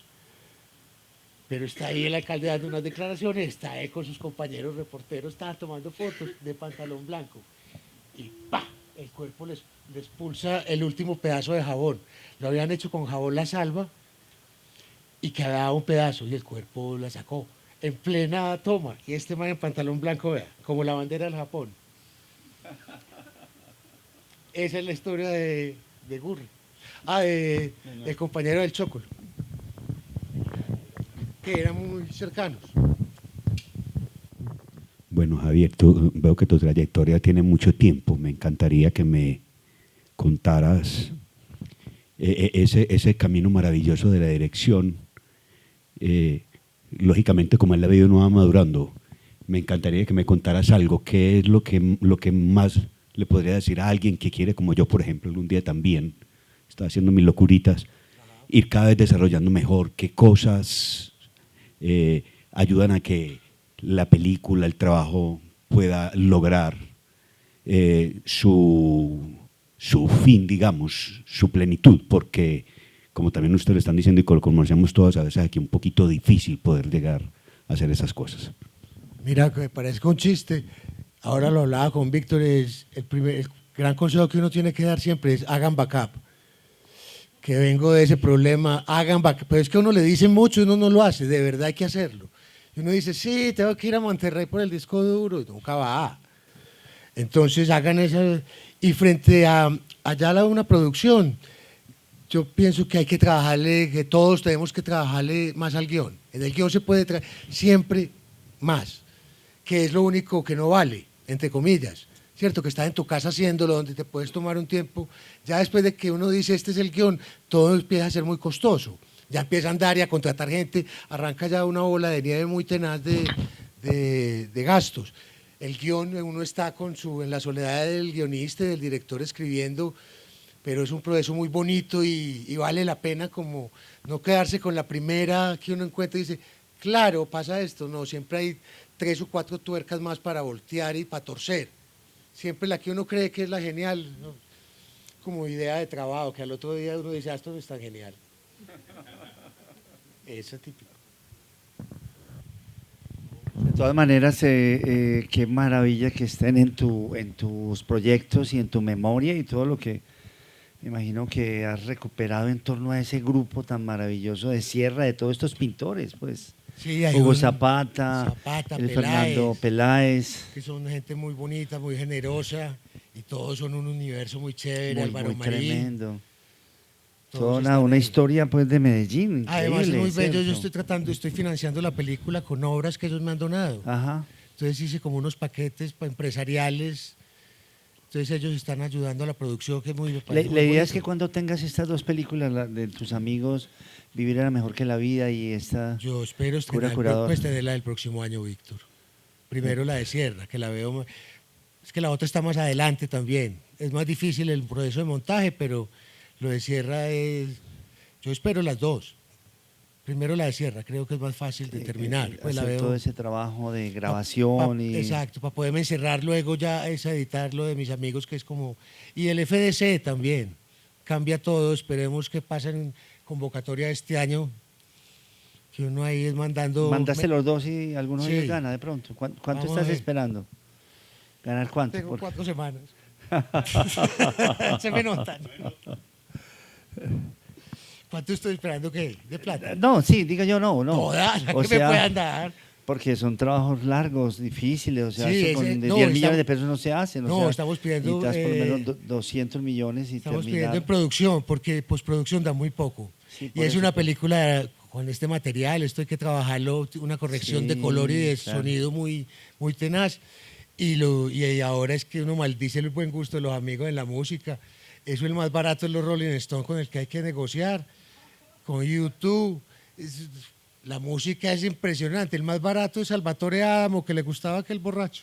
Pero está ahí el alcalde dando unas declaraciones, está él con sus compañeros reporteros, está tomando fotos de pantalón blanco. Y ¡pa! El cuerpo les pulsa el último pedazo de jabón. Lo habían hecho con jabón La Salva y quedaba un pedazo y el cuerpo la sacó en plena toma. Y este man en pantalón blanco, vea, como la bandera del Japón. Esa es la historia de Gurri. El compañero del Chocolo, que eran muy cercanos. Bueno, Javier, veo que tu trayectoria tiene mucho tiempo. Me encantaría que me contaras ese camino maravilloso de la dirección. Lógicamente, como en la vida uno va madurando, me encantaría que me contaras algo. ¿Qué es lo que más le podría decir a alguien que quiere, como yo, por ejemplo, algún día también, está haciendo mis locuritas, ir cada vez desarrollando mejor? ¿Qué cosas ayudan a que la película, el trabajo pueda lograr su fin, digamos, su plenitud? Porque, como también ustedes lo están diciendo y como conocemos todos, a veces aquí un poquito difícil poder llegar a hacer esas cosas. Mira, que me parezca un chiste, ahora lo hablaba con Víctor, es el gran consejo que uno tiene que dar siempre es hagan backup. Que vengo de ese problema, hagan backup. Pero es que uno le dice mucho y uno no lo hace, de verdad hay que hacerlo. Y uno dice, sí, tengo que ir a Monterrey por el disco duro, y nunca va. Entonces hagan eso. Y frente a allá una producción, yo pienso que hay que trabajarle, que todos tenemos que trabajarle más al guión. En el guión se puede siempre más, que es lo único que no vale, entre comillas. Cierto, que estás en tu casa haciéndolo, donde te puedes tomar un tiempo. Ya después de que uno dice, este es el guión, todo empieza a ser muy costoso. Ya empieza a andar y a contratar gente, arranca ya una bola de nieve muy tenaz de gastos. El guión, uno está en la soledad del guionista y del director escribiendo, pero es un proceso muy bonito y vale la pena como no quedarse con la primera que uno encuentra y dice, claro, pasa esto. No, siempre hay 3 o 4 tuercas más para voltear y para torcer. Siempre la que uno cree que es la genial, ¿no? Como idea de trabajo, que al otro día uno dice, esto no es tan genial. Eso es típico. De todas maneras, qué maravilla que estén en tus proyectos y en tu memoria y todo lo que me imagino que has recuperado en torno a ese grupo tan maravilloso de Sierra, de todos estos pintores, pues. Sí, hay Hugo Zapata, el Fernando Peláez. Que son gente muy bonita, muy generosa y todos son un universo muy chévere, Muy, Álvaro muy Marín. tremendo. Todos Toda están una ahí. historia pues de Medellín. Además es increíble, muy bello, yo ¿cierto? estoy financiando la película con obras que ellos me han donado. Ajá. Entonces hice como unos paquetes empresariales. Entonces ellos están ayudando a la producción, que es muy me La, parece la muy idea es que bonito. cuando tengas estas dos películas, la de tus amigos, Vivir era mejor que la vida y esta Yo espero Cura estrenar, Curador. pues, tener la del próximo año, Víctor. Primero la de Sierra, que la veo. Es que la otra está más adelante también. Es más difícil el proceso de montaje, pero lo de Sierra es. Yo espero las dos. Primero la de Sierra, creo que es más fácil de terminar. Pues la hacer veo. todo ese trabajo de grabación y Exacto, para poderme encerrar luego ya es editar lo de mis amigos, que es como. Y el FDC también. Cambia todo. Esperemos que pasen convocatoria este año. Que uno ahí es mandando. mandaste los dos y alguno de Sí. ellos gana de pronto. ¿Cuánto Vamos a estás ver. esperando? ¿Ganar cuánto? Tengo Porque- 4 semanas. Se me notan. ¿Cuánto estoy esperando que de plata? No, sí, diga yo no, no. Todas, la O que sea, me puedan dar. porque son trabajos largos, difíciles, o sea, Sí, eso con ese- de no, 10 estamos- millones de pesos no se hacen. o no, sea, estamos pidiendo, necesitas por lo menos 200 millones y Estamos terminar. pidiendo en producción, porque postproducción da muy poco. Sí, Y por es eso, una por- película con este material, esto hay que trabajarlo, una corrección de Sí, color y de claro. sonido muy, muy tenaz. Y ahora es que uno maldice el buen gusto de los amigos en la música. Eso el más barato es los Rolling Stones con el que hay que negociar, con YouTube. La música es impresionante. El más barato es Salvatore Adamo, que le gustaba aquel borracho.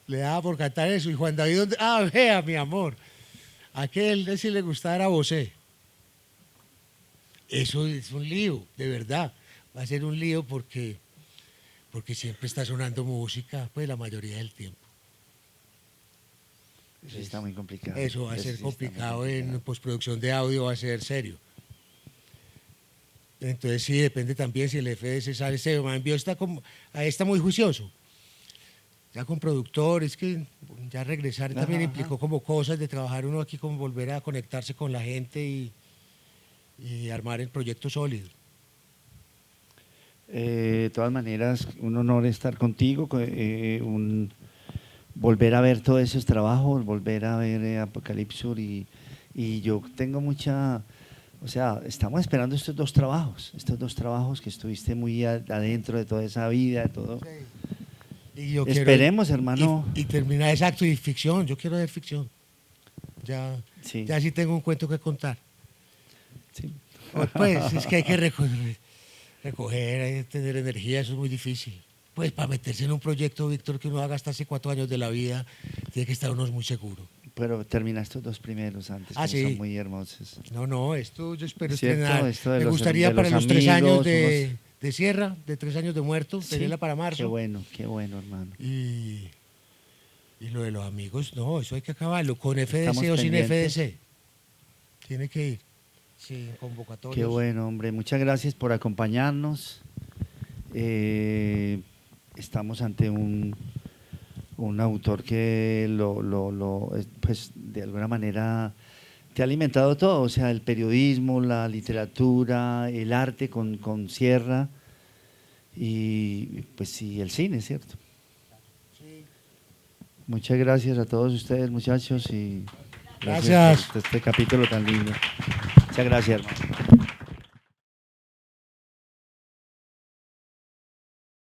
Le daba por cantar eso. Y Juan David, ¿dónde? Ah, vea, mi amor. Aquel sí le gustaba era Bosé. Eso es un lío, de verdad. Va a ser un lío porque siempre está sonando música, pues la mayoría del tiempo. Eso está muy complicado. Eso va a Eso ser sí está muy complicado en complicado. postproducción de audio, va a ser serio. Entonces sí, depende también si el FDS sale. Se me envió ahí está muy juicioso. Ya con productores, que ya regresar también Ajá, implicó como cosas de trabajar uno aquí, como volver a conectarse con la gente y armar el proyecto sólido. De todas maneras, un honor estar contigo, volver a ver todos esos trabajos, volver a ver Apocalipsur y yo tengo mucha, o sea, estamos esperando estos dos trabajos que estuviste muy adentro de toda esa vida, de todo. Y yo quiero- Esperemos, hermano. Y terminar, exacto, y ficción, yo quiero ver ficción. Sí. Ya sí tengo un cuento que contar. Sí. Pues es que hay que recoger, hay que tener energía, eso es muy difícil. Pues para meterse en un proyecto, Víctor, que uno va a gastarse 4 años de la vida, tiene que estar uno muy seguro. Pero termina estos dos primeros antes, Ah, que sí. son muy hermosos. No, esto yo espero ¿Cierto? estrenar. Esto de Me los- gustaría de para los los 3 años amigos, de Sierra, de 3 años de muerto, Sí, tenerla para marzo. qué bueno, hermano. Y lo de los amigos, no, eso hay que acabarlo. Con FDC Estamos o sin pendientes. FDC. Tiene que ir. Sin convocatorias. Qué bueno, hombre. Muchas gracias por acompañarnos. Estamos ante un autor que pues, de alguna manera te ha alimentado todo, o sea, el periodismo, la literatura, el arte con Sierra y pues sí, el cine, ¿cierto? Muchas gracias a todos ustedes, muchachos, y Gracias. por este capítulo tan lindo. Muchas gracias, hermano.